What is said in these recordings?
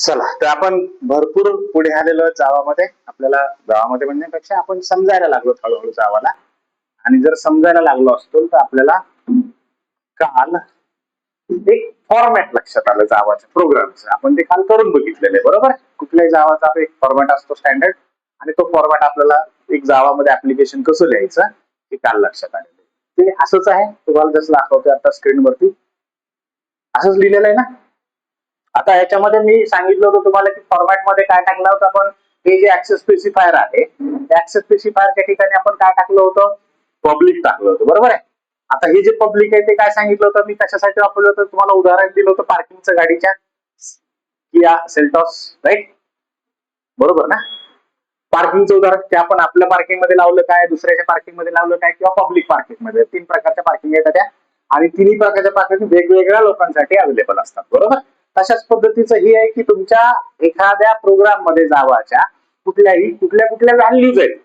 चला तर आपण भरपूर पुढे आलेलो जावामध्ये. आपल्याला जावामध्ये म्हणण्यापेक्षा आपण समजायला लागलो हळूहळू जावाला. आणि जर समजायला लागलो असतो तर आपल्याला काल एक फॉर्मॅट लक्षात आलं जावाच्या प्रोग्रामचं. आपण ते काल करून बघितलेलं आहे, बरोबर. कुठल्याही जावाचा एक फॉर्मॅट असतो स्टँडर्ड, आणि तो फॉर्मॅट आपल्याला एक जावामध्ये ऍप्लिकेशन कसं लिहायचं हे काल लक्षात आलेलं आहे. ते असंच आहे, तुम्हाला जसं दाखवतोय आता स्क्रीनवरती असंच लिहिलेलं आहे ना. आता याच्यामध्ये मी सांगितलं होतं तुम्हाला की फॉर्मॅट मध्ये काय टाकलं होतं आपण. हे जे ऍक्सेस स्पेसिफायर आहे, त्या ऍक्सेस स्पेसिफायरच्या ठिकाणी आपण काय टाकलं होतं, पब्लिक टाकलं होतं, बरोबर आहे. आता हे जे पब्लिक आहे ते काय सांगितलं होतं मी, कशासाठी वापरलं होतं तुम्हाला उदाहरण दिलं होतं पार्किंगचं, गाडीच्या किया सेल्टॉस, राईट, बरोबर ना. पार्किंगचं उदाहरण ते आपण आपल्या पार्किंग मध्ये लावलं काय, दुसऱ्याच्या पार्किंग मध्ये लावलं काय, किंवा पब्लिक पार्किंग मध्ये. 3 प्रकारच्या पार्किंग येतात त्या, आणि तिन्ही प्रकारच्या पार्किंग वेगवेगळ्या लोकांसाठी अवेलेबल असतात, बरोबर. तशाच पद्धतीचं हे आहे की तुमच्या एखाद्या प्रोग्राम मध्ये जावाच्या कुठल्या कुठल्या व्हॅल्यूज आहेत,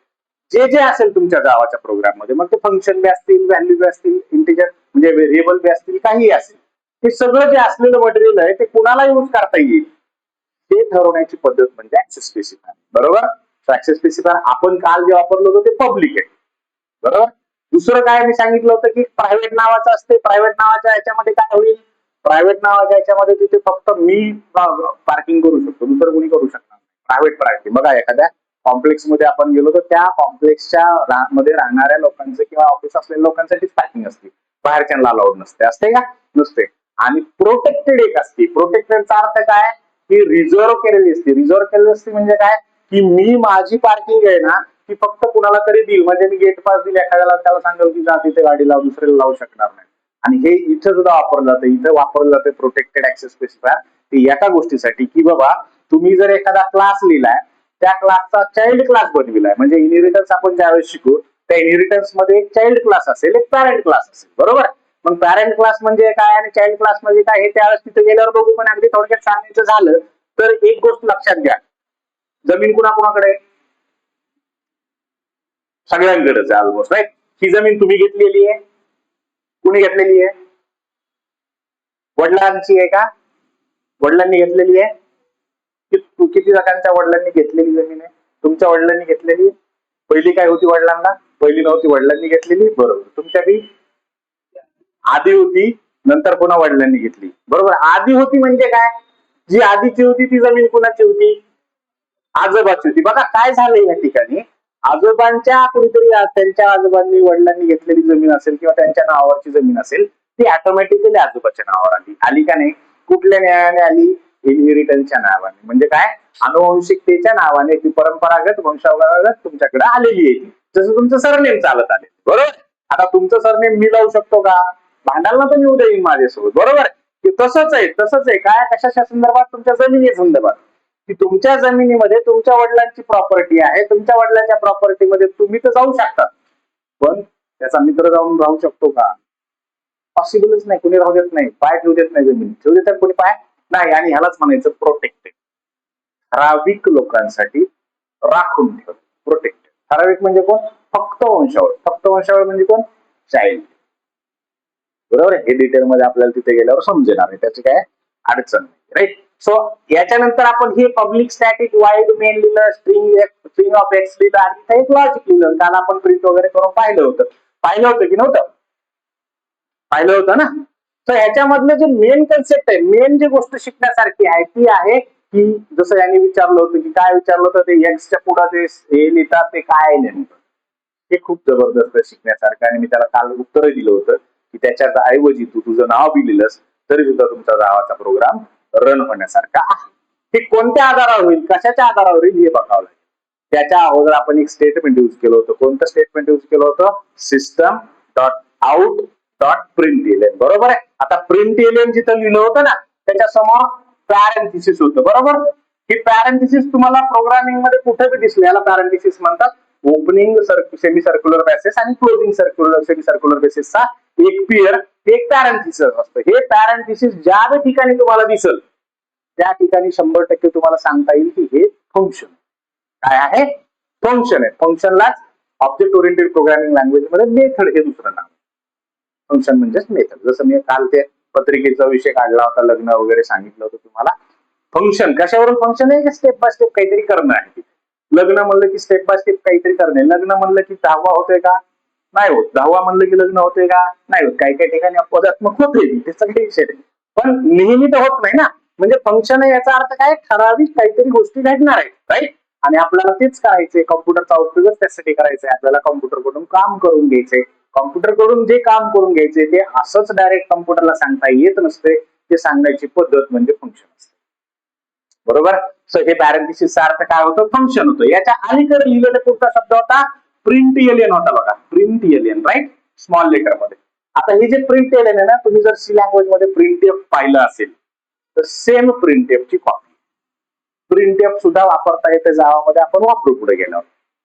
जे जे असेल तुमच्या जावाच्या प्रोग्राम मध्ये, मग ते फंक्शन बी असतील, व्हॅल्यू बी असतील, इंटिजर म्हणजे व्हेरिएबल बी असतील, काही असेल, ते सगळं जे असलेलं मटेरियल आहे ते कुणाला यूज करता येईल ते ठरवण्याची पद्धत म्हणजे ऍक्सेस स्पेसिफायर, बरोबर. ऍक्सेस स्पेसिफायर आपण काल जे वापरलं होतं ते पब्लिक आहे, बरोबर. दुसरं काय मी सांगितलं होतं की प्रायव्हेट नावाचं असते. प्रायव्हेट नावाच्या याच्यामध्ये काय होईल, प्रायव्हेट नावाच्या याच्यामध्ये तिथे फक्त मी पार्किंग करू शकतो, दुसरं कोणी करू शकणार. प्रायव्हेट पार्किंग बघा, एखाद्या कॉम्प्लेक्स मध्ये आपण गेलो तर त्या कॉम्प्लेक्सच्या मध्ये राहणाऱ्या लोकांचं किंवा ऑफिस असलेल्या लोकांसाठीच पार्किंग असते, बाहेरच्यांना अलाउड नसते. असते का, नसते. आणि प्रोटेक्टेड एक असते. प्रोटेक्टेडचा अर्थ काय की रिझर्व्ह केलेली असते. रिझर्व्ह केलेली असते म्हणजे काय की मी माझी पार्किंग आहे ना ती फक्त कुणाला तरी देईल. म्हणजे मी गेट पास दिली एखाद्याला, त्याला सांगेल की जा तिथे गाडी लावू, दुसऱ्याला लावू शकणार नाही. आणि हे इथं सुद्धा वापरलं जातं, इथं वापरलं जातं प्रोटेक्टेड ऍक्सेस स्पेसिफायर. ते एका गोष्टीसाठी की बाबा तुम्ही जर एखादा क्लास लिहिलाय, त्या क्लासचा चाइल्ड क्लास बनविलाय, म्हणजे इनहेरिटन्स आपण ज्यावेळेस शिकू त्या इनहेरिटन्स मध्ये एक चाइल्ड क्लास असेल, एक पॅरेंट क्लास असेल, बरोबर. मग पॅरेंट क्लास म्हणजे काय आणि चाइल्ड क्लास म्हणजे काय हे त्यावेळेस तिथे गेल्यावर बघू. पण अगदी थोडक्यात सांगायचं झालं तर एक गोष्ट लक्षात घ्या, जमीन कुणाकुणाकडे, सगळ्यांकडेच आहे ऑलमोस्ट, राईट. ही जमीन तुम्ही घेतलेली आहे, कुणी घेतलेली आहे, वडिलांची आहे का, वडिलांनी घेतलेली आहे. किती जणांच्या वडिलांनी घेतलेली जमीन आहे, तुमच्या वडिलांनी घेतलेली. पहिली काय होती वडिलांना, पहिली नव्हती, वडिलांनी घेतलेली, बरोबर. तुमच्या बी आधी होती, नंतर पुन्हा वडिलांनी घेतली, बरोबर. आधी होती म्हणजे काय, जी आधीची होती ती जमीन कुणाची होती, आजोबाची होती. बघा काय झालंय या ठिकाणी, आजोबांच्या कुणीतरी त्यांच्या आजोबांनी वडिलांनी घेतलेली जमीन असेल किंवा त्यांच्या नावावरची जमीन असेल, ती ऑटोमॅटिकली आजोबाच्या नावावर आली. आली का नाही, कुठल्या न्यायाने आली, इनहेरिटन्सच्या नावाने. म्हणजे काय, अनुवंशिकतेच्या नावाने ती परंपरागत वंशावळागत तुमच्याकडे आलेली आहे. जसं तुमचं सरनेम चालत आले, बरोबर. आता तुमचं सरनेम मी लावू शकतो का, भांडायला तर मी उद्या येईन माझ्यासोबत, बरोबर. तसंच आहे काय, कशाच्या संदर्भात, तुमच्या जमिनी संदर्भात. की तुमच्या जमिनीमध्ये तुमच्या वडिलांची प्रॉपर्टी आहे, तुमच्या वडिलांच्या प्रॉपर्टीमध्ये तुम्ही तर जाऊ शकता, पण त्याचा मित्र जाऊन राहू शकतो का, पॉसिबलच नाही. कोणी राहू देत नाही, पाय ठेवू देत नाही, जमीन ठेवू देतात कोणी पाय नाही. आणि ह्यालाच म्हणायचं प्रोटेक्टेड. ठराविक लोकांसाठी राखून ठेव, प्रोटेक्टेड. ठराविक म्हणजे कोण, फक्त वंशावळ. फक्त वंशावळ म्हणजे कोण, चाइल्ड, बरोबर. हे डिटेल मध्ये आपल्याला तिथे गेल्यावर समजणार आहे, त्याची काय अडचण नाही, राईट. सो याच्यानंतर आपण हे पब्लिक स्टॅटिक वाईड मेन लिहिलं, स्ट्रिंग ऑफ एक्स लिहिलं, आणि एक लॉजिक लिहिलं. काल आपण प्रिंट वगैरे करून पाहिलं होतं की नव्हतं, पाहिलं होतं ना. तर ह्याच्यामधलं जे मेन कन्सेप्ट आहे, मेन जी गोष्ट शिकण्यासारखी आहे ती आहे की जसं यांनी विचारलं होतं की काय विचारलं होतं, ते एक्सच्या पुढे ते हे लिहितात ते काय नेमकं, हे खूप जबरदस्त शिकण्यासारखं. आणि मी त्याला काल उत्तर दिलं होतं की त्याच्या ऐवजी तू तुझं नाव बी लिहिलंस तरी सुद्धा तुमच्या नावाचा प्रोग्राम रन होण्यासारखा आहे. हे कोणत्या आधारावर होईल, कशाच्या आधारावर होईल हे बघावं लागेल. त्याच्या अगोदर आपण एक स्टेटमेंट यूज केलं होतं. कोणतं स्टेटमेंट यूज केलं होतं, system dot out dot print alien, बरोबर आहे. आता प्रिंट एलियन जिथं लिहिलं होतं ना त्याच्या समोर पॅरेंथिसिस होतं, बरोबर. हे पॅरेंथिसिस तुम्हाला प्रोग्रामिंग मध्ये कुठे बी दिसले, याला पॅरेंथिसिस म्हणतात. ओपनिंग सेमी सर्क्युलर बेसिस आणि क्लोजिंग सेमी सर्क्युलर बेसिसचा एक पेअर, एक पॅरेंथिसिस असतं. हे पॅरेंथिसिस ज्या ठिकाणी तुम्हाला दिसल त्या ठिकाणी 100% तुम्हाला सांगता येईल की हे फंक्शन काय आहे, फंक्शन आहे. फंक्शनलाच ऑब्जेक्ट ओरिएंटेड प्रोग्रामिंग लँग्वेज मध्ये मेथड हे दुसरं नाव. फंक्शन म्हणजेच मेथड. जसं मी काल ते पत्रिकेचा विषय काढला होता, लग्न वगैरे सांगितलं होतं तुम्हाला. फंक्शन कशावरून फंक्शन आहे की स्टेप बाय स्टेप काहीतरी करणं आहे. लग्न म्हणलं की स्टेप बाय स्टेप काहीतरी करणे. लग्न म्हणलं की 10वा होतोय का? नाही होत. 10वा म्हणलं की लग्न होतंय का? नाही होत. काही काही ठिकाणी अपवादात्मक होते, त्याचा काही विषय नाही. पण नेहमी तर होत नाही ना. म्हणजे फंक्शन आहे याचा अर्थ काय? ठराविक काहीतरी गोष्टी घडणार आहेत, राईट? आणि आपल्याला तेच करायचंय. कॉम्प्युटरचा उपयोगच त्यासाठी करायचा आहे. आपल्याला कॉम्प्युटर कडून काम करून घ्यायचंय. कॉम्प्युटर कडून जे काम करून घ्यायचे ते असंच डायरेक्ट कॉम्प्युटरला सांगता येत नसते. ते सांगण्याची पद्धत म्हणजे फंक्शन असते. बरोबर? सो हे पॅरेंथेसिसचा अर्थ काय होतं? फंक्शन होतं. याच्या अलीकडे लिहिलेला पुढचा शब्द होता प्रिंट एलियन होता बघा. Println, right? Small letter मध्ये. आता हे जे प्रिंट एलियन आहे ना, तुम्ही जर सी लँग्वेज मध्ये प्रिंटएफ पाहिलं असेल तर सेम प्रिंटएफ ची कॉपी. प्रिंटएफ सुद्धा वापरता येते जावामध्ये, आपण वापरू पुढे गेल्यावर.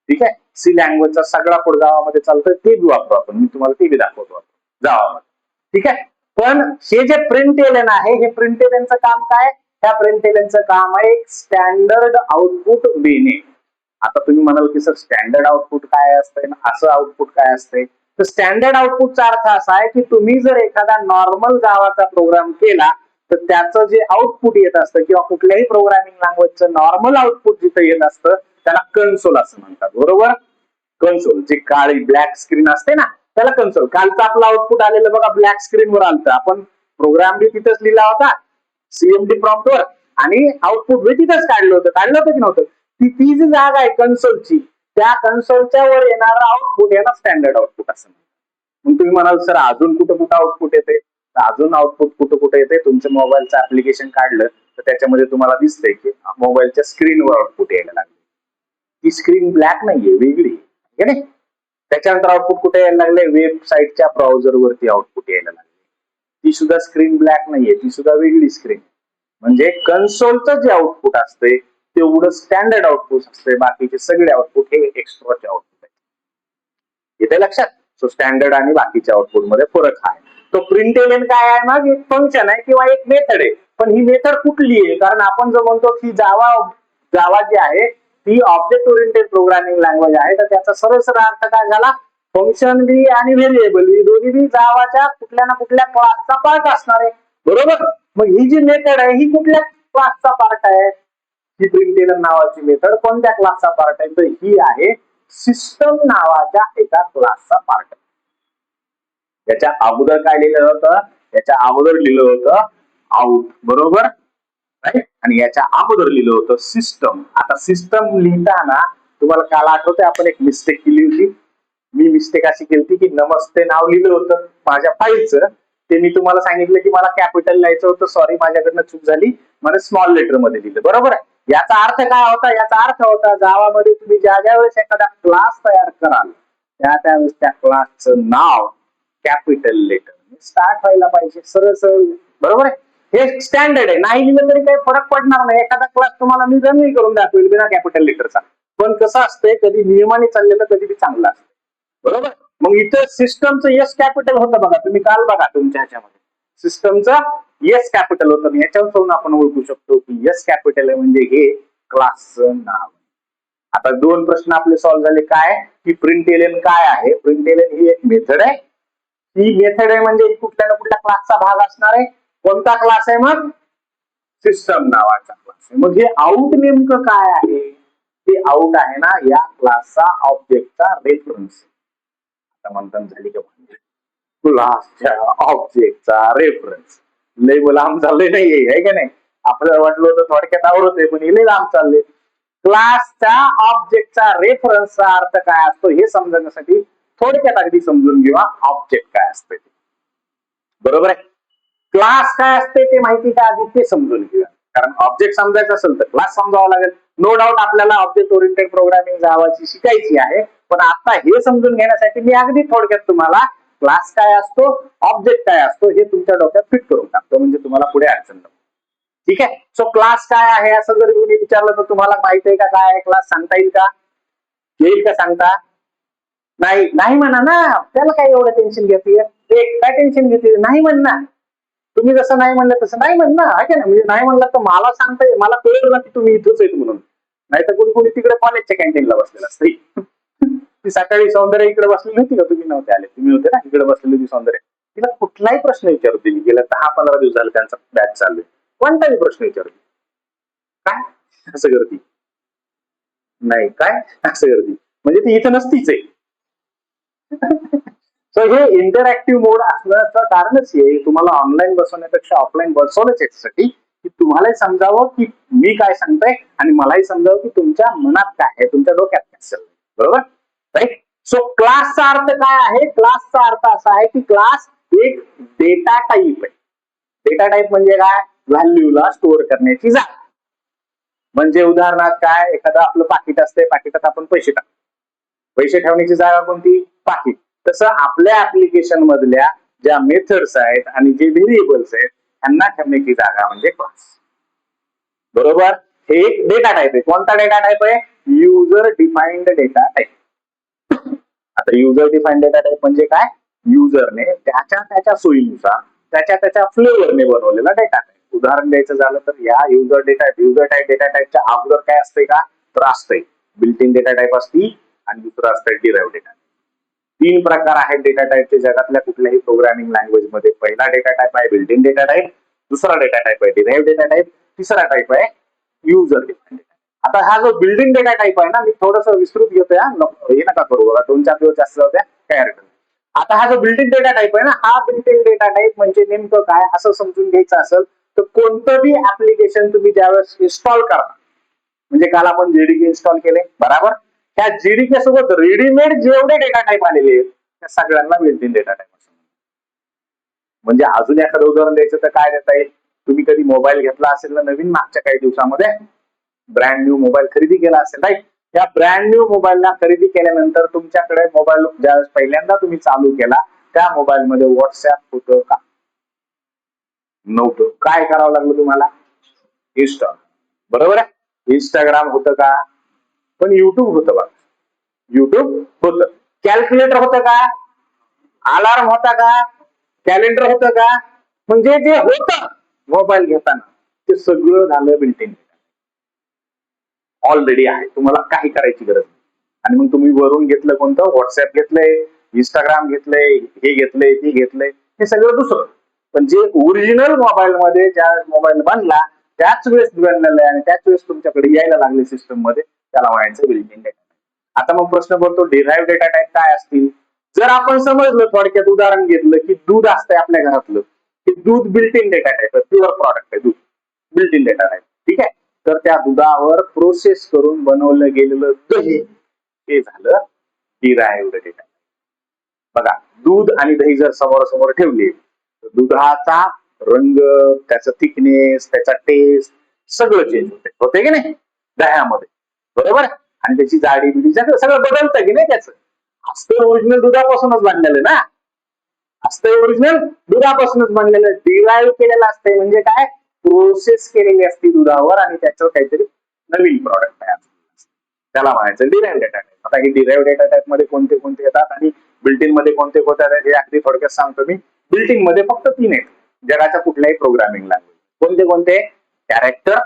ठीक आहे? सी लँग्वेजचा सगळा कोड जावामध्ये चालतोय, ते बी वापरू आपण. मी तुम्हाला ते बी दाखवतो जावामध्ये. ठीक आहे? पण हे जे प्रिंट एलियन आहे, हे प्रिंट एलियनचं काम काय? त्या प्रिंट एलियनचं काम आहे एक स्टँडर्ड आउटपुट देणे. आता तुम्ही म्हणाल की सर स्टँडर्ड आउटपुट काय असतंय, असं आउटपुट काय असतंय? तर स्टँडर्ड आउटपुटचा अर्थ असा आहे की तुम्ही जर एखादा नॉर्मल जावाचा प्रोग्राम केला तर त्याचं जे आउटपुट येत असतं किंवा कुठल्याही प्रोग्रामिंग लँग्वेजचं नॉर्मल आउटपुट जिथं येत असतं त्याला कन्सोल असं म्हणतात. बरोबर? कन्सोल, जी काळी ब्लॅक स्क्रीन असते ना, त्याला कन्सोल. कालचं आपलं आउटपुट आलेलं बघा ब्लॅक स्क्रीनवर आलतं. आपण प्रोग्राम बी तिथंच लिहिला होता सीएमडी प्रॉम्प्टवर आणि आउटपुट बी तिथंच काढलं होतं की नव्हतं? ती जी जागा आहे कन्सोलची, त्या कन्सोलच्या वर येणारं आउटपुट याला स्टँडर्ड आउटपुट असं म्हणतात. मग तुम्ही म्हणाल सर अजून कुठं कुठं आउटपुट येते? अजून आउटपुट कुठं कुठं येते? तुमचं मोबाईलचं ऍप्लिकेशन काढलं तर त्याच्यामध्ये तुम्हाला दिसतंय की मोबाईलच्या स्क्रीनवर आउटपुट यायला लागले. ती स्क्रीन ब्लॅक नाहीये, वेगळी आहे. त्याच्यानंतर आउटपुट कुठे यायला लागले? वेबसाईटच्या ब्राउझरवरती आउटपुट यायला लागले. ती सुद्धा स्क्रीन ब्लॅक नाहीये, ती सुद्धा वेगळी स्क्रीन. म्हणजे कन्सोलचं जे आउटपुट असते तेवढं स्टँडर्ड आउटपुट असते, बाकीचे सगळे आउटपुट हे एक्स्ट्राचे आउटपुट आहे. येते लक्षात? सो स्टँडर्ड आणि बाकीच्या आउटपुट मध्ये फरक आहे. तो प्रिंट एलियन काय आहे? मग एक फंक्शन आहे किंवा एक मेथड आहे. पण ही मेथड कुठली आहे? कारण आपण जर म्हणतो की जावा जी आहे ती ऑब्जेक्ट ओरिएंटेड प्रोग्रामिंग लँग्वेज आहे, तर त्याचा सरळ अर्थ काय झाला? फंक्शन बी आणि व्हेरिएबल बी दोन्ही बी जावाच्या कुठल्या ना कुठल्या क्लासचा पार्ट असणार आहे. बरोबर? मग ही जी मेथड आहे ही कुठल्या क्लासचा पार्ट आहे? ही प्रिंट एलियन नावाची मेथड कोणत्या क्लासचा पार्ट आहे? तर ही आहे सिस्टम नावाच्या एका क्लासचा पार्ट. याच्या अगोदर काय लिहिलं होतं? याच्या अगोदर लिहिलं होतं आउट. बरोबर? आणि याच्या अगोदर लिहिलं होतं सिस्टम. आता सिस्टम लिहिताना तुम्हाला काल आठवतंय आपण एक मिस्टेक केली होती. मी मिस्टेक अशी केली की नमस्ते नाव लिहिलं होतं माझ्या फाईलचं. ते मी तुम्हाला सांगितलं की मला कॅपिटल लिहायचं होतं, सॉरी माझ्याकडनं चूक झाली, मला स्मॉल लेटर मध्ये लिहिलं. बरोबर आहे? याचा अर्थ काय होता? याचा अर्थ होता जावामध्ये तुम्ही ज्या वेळेस एखादा क्लास तयार कराल त्यावेळेस त्या क्लासचं नाव कॅपिटल लेटर स्टार्ट व्हायला पाहिजे. सरळ. बरोबर आहे? हे स्टँडर्ड आहे. नाही लिहिलं तरी काही फरक पडणार नाही. एखादा क्लास तुम्हाला मी रनही करून दाखवेल बिना कॅपिटल लेटरचा. पण कसं असतंय, कधी नियमाने चाललेलं कधी बी चांगलं असतं. बरोबर? मग इथं सिस्टमचं यस कॅपिटल होतं बघा. तुम्ही काल बघा तुमच्या ह्याच्यामध्ये सिस्टमचं यस कॅपिटल होतं. याच्यावरून आपण ओळखू शकतो की यस कॅपिटल आहे म्हणजे हे क्लासचं नाव. आता दोन प्रश्न आपले सॉल्व्ह झाले. काय? की प्रिंट एलियन काय आहे? प्रिंट एलियन ही एक मेथड आहे. ही मेथड आहे म्हणजे कुठल्या ना कुठल्या क्लासचा भाग असणार आहे. कोणता क्लास आहे? मग सिस्टम नावाचा क्लास आहे. मग हे आउट नेमकं काय आहे? ते आउट आहे ना या क्लासचा ऑब्जेक्टचा रेफरन्स. आता म्हणतात झाली का? क्लासच्या ऑब्जेक्टचा रेफरन्स. लय लांब चाललंय नाहीये, आहे का नाही? आपल्याला वाटलं होतं थोडक्यात आवडत आहे, पण लय लांब चालले. क्लासच्या ऑब्जेक्टचा रेफरन्सचा अर्थ काय असतो हे समजण्यासाठी थोडक्यात अगदी समजून घेऊया ऑब्जेक्ट काय असते. बरोबर आहे? क्लास काय असते ते माहिती का आधी ते समजून घेऊया. कारण ऑब्जेक्ट समजायचं असेल तर क्लास समजावा लागेल. नो डाऊट आपल्याला ऑब्जेक्ट ओरिएंटेड प्रोग्रामिंग जावाची शिकायची आहे, पण आता हे समजून घेण्यासाठी मी अगदी थोडक्यात तुम्हाला क्लास काय असतो, ऑब्जेक्ट काय असतो हे तुमच्या डोक्यात फिट करून टाकतो, म्हणजे तुम्हाला पुढे अडचण नको. ठीक आहे? सो क्लास काय आहे असं जर कोणी विचारलं तर तुम्हाला माहिती आहे का काय आहे क्लास? सांगता येईल का? येईल का सांगता? नाही म्हणा ना. त्याला काय एवढं टेन्शन घेते? काय टेन्शन घेते? नाही म्हण ना. तुम्ही जसं नाही म्हणलं तसं नाही म्हण ना. आहे ना? म्हणजे नाही म्हणलं तर मला सांगता येईल, मला कळलं ना की तुम्ही इथंच आहेत म्हणून. नाही तर कोणी तिकडे कॉलेजच्या कॅन्टीनला बसलेलं असतं. ती सकाळी सौंदर्य इकडे बसलेली होती का? तुम्ही नव्हते आले, तुम्ही होते ना इकडे बसलेली होती सौंदर्य. तिला कुठलाही प्रश्न विचारू दिली, गेल्या 10-15 दिवस झाले त्यांचा बॅच चालू आहे, कोणताही प्रश्न विचारू. काय असं करते? नाही काय असं करते? म्हणजे ती इथं नसतीच आहे. सो हे इंटरॅक्टिव्ह मोड असण्याचं कारणच हे तुम्हाला ऑनलाईन बसवण्यापेक्षा ऑफलाईन बसवलंच याच्यासाठी की तुम्हालाही समजावं की मी काय सांगतोय आणि मलाही समजावं की तुमच्या मनात काय आहे, तुमच्या डोक्यात काय चाललंय. बरोबर, राईट? सो क्लासचा अर्थ काय आहे? क्लासचा अर्थ असा आहे की क्लास एक डेटा टाईप आहे. डेटा टाईप म्हणजे काय? व्हॅल्यूला स्टोअर करण्याची जागा. म्हणजे उदाहरणार्थ काय, एखादं आपलं पाकिट असते, पाकिटात आपण पैसे टाकतो. पैसे ठेवण्याची जागा कोणती? पाकिट. तसं आपल्या ऍप्लिकेशन मधल्या ज्या मेथड्स आहेत आणि जे व्हेरिएबल्स आहेत त्यांना ठेवण्याची जागा म्हणजे क्लास. बरोबर, हे एक डेटा टाईप आहे. कोणता डेटा टाईप आहे? User defined data type. आता युजर डिफाइंड डेटा टाईप म्हणजे काय? युजरने त्याच्या सोयीनुसार त्याच्या फ्लेवरने बनवलेला डेटा टाईप. उदाहरण द्यायचं झालं तर या युजर टाईप डेटा टाईपच्या अगोदर काय असते का? तर असते बिल्ट इन डेटा टाईप असती आणि दुसरं असतं डिराइव्ह डेटा. 3 प्रकार आहेत डेटा टाईपचे जगातल्या कुठल्याही प्रोग्रामिंग लँग्वेज मध्ये. पहिला डेटा टाईप आहे बिल्ट इन डेटा टाईप, दुसरा डेटा टाईप आहे डिराइव्ह डेटा टाईप, तिसरा टाईप आहे युजर डिफाइंड. आता हा जो बिल्डिंग डेटा टाईप आहे ना, मी थोडस विस्तृत घेतोय, हे नका करू बघा, 2-4 दिवस जास्त जाऊ द्या, काय हरकत नाही. आता हा जो बिल्डिंग डेटा टाईप आहे ना, हा बिल्डिंग डेटा टाईप म्हणजे नेमकं काय असं समजून घ्यायचं असेल तर कोणतंही ऍप्लिकेशन तुम्ही ज्यावेळेस इन्स्टॉल करा, म्हणजे काल आपण जेडीके इन्स्टॉल केले बरोबर, त्या जेडीके सोबत रेडीमेड जेवढे डेटा टाईप आलेले आहेत त्या सगळ्यांना बिल्ट इन डेटा टाईप असं. म्हणजे अजून एखादं उदाहरण द्यायचं तर काय देता येईल? तुम्ही कधी मोबाईल घेतला असेल ना नवीन, मागच्या काही दिवसामध्ये ब्रँड न्यू मोबाईल खरेदी केला असेल, राईट? त्या ब्रँड न्यू मोबाईलला खरेदी केल्यानंतर तुमच्याकडे मोबाईल ज्यावेळेस पहिल्यांदा तुम्ही चालू केला त्या मोबाईल मध्ये व्हॉट्सअप होतं का? नव्हतं. काय करावं लागलं तुम्हाला? इन्स्टॉल. बरोबर आहे. इंस्टाग्राम होतं का? पण युट्यूब होतं बघा. युट्यूब होतं. कॅल्क्युलेटर होतं का? अलार्म होता का? कॅलेंडर होतं का? म्हणजे जे होतं मोबाईल घेताना ते सगळं झालं बिल्ट इन. ऑलरेडी आहे, तुम्हाला काही करायची गरज नाही. आणि मग तुम्ही वरून घेतलं कोणतं? व्हॉट्सअप घेतलंय, इंस्टाग्राम घेतलंय, हे घेतलंय, ते घेतलंय, हे सगळं दुसरं. पण जे ओरिजिनल मोबाईल मध्ये ज्या मोबाईल बनला त्याच वेळेस बनलेलं आहे आणि त्याच वेळेस तुमच्याकडे यायला लागले सिस्टम मध्ये, त्याला म्हणायचं बिल्ट इन डेटा. आता मग प्रश्न पडतो डिराइव्ह डेटा टाईप काय असतील? जर आपण समजलं थोडक्यात उदाहरण घेतलं की दूध असतंय आपल्या घरातलं, की दूध बिल्ट इन डेटा टाईप आहे, प्युअर प्रॉडक्ट आहे दूध, बिल्ट इन डेटा टाईप. ठीक आहे, तर त्या दुधावर प्रोसेस करून बनवलं गेलेलं दही हे झालं डिराइव्हड डेटा. बघा, दूध आणि दही जर समोरासमोर ठेवले तर दुधाचा रंग, त्याचा थिकनेस, त्याचा टेस्ट सगळं चेंज होते, होते की नाही दह्यामध्ये? बरोबर. आणि त्याची जाडी बिडी सगळं बदलतं की नाही त्याचं? असतं ओरिजिनल दुधापासूनच बनलेलं ना, असतं ओरिजिनल दुधापासूनच बनलेलं. डिराइव्ह केलेलं असतंय म्हणजे काय? प्रोसेस केलेली असते दुधावर आणि त्याच्यावर काहीतरी नवीन प्रॉडक्ट तयार, त्याला म्हणायचं डिराइव्ह डेटा टाईप. आता ही डिराइव्ह डेटा टाईप मध्ये कोणते कोणते येतात आणि बिल्ट इन मध्ये कोणते कोणते आहेत हे अगदी थोडक्यात सांगतो मी. बिल्ट इन मध्ये फक्त 3 आहेत जगाच्या कुठल्याही प्रोग्रामिंग लँग्वेज. कोणते कोणते? कॅरेक्टर.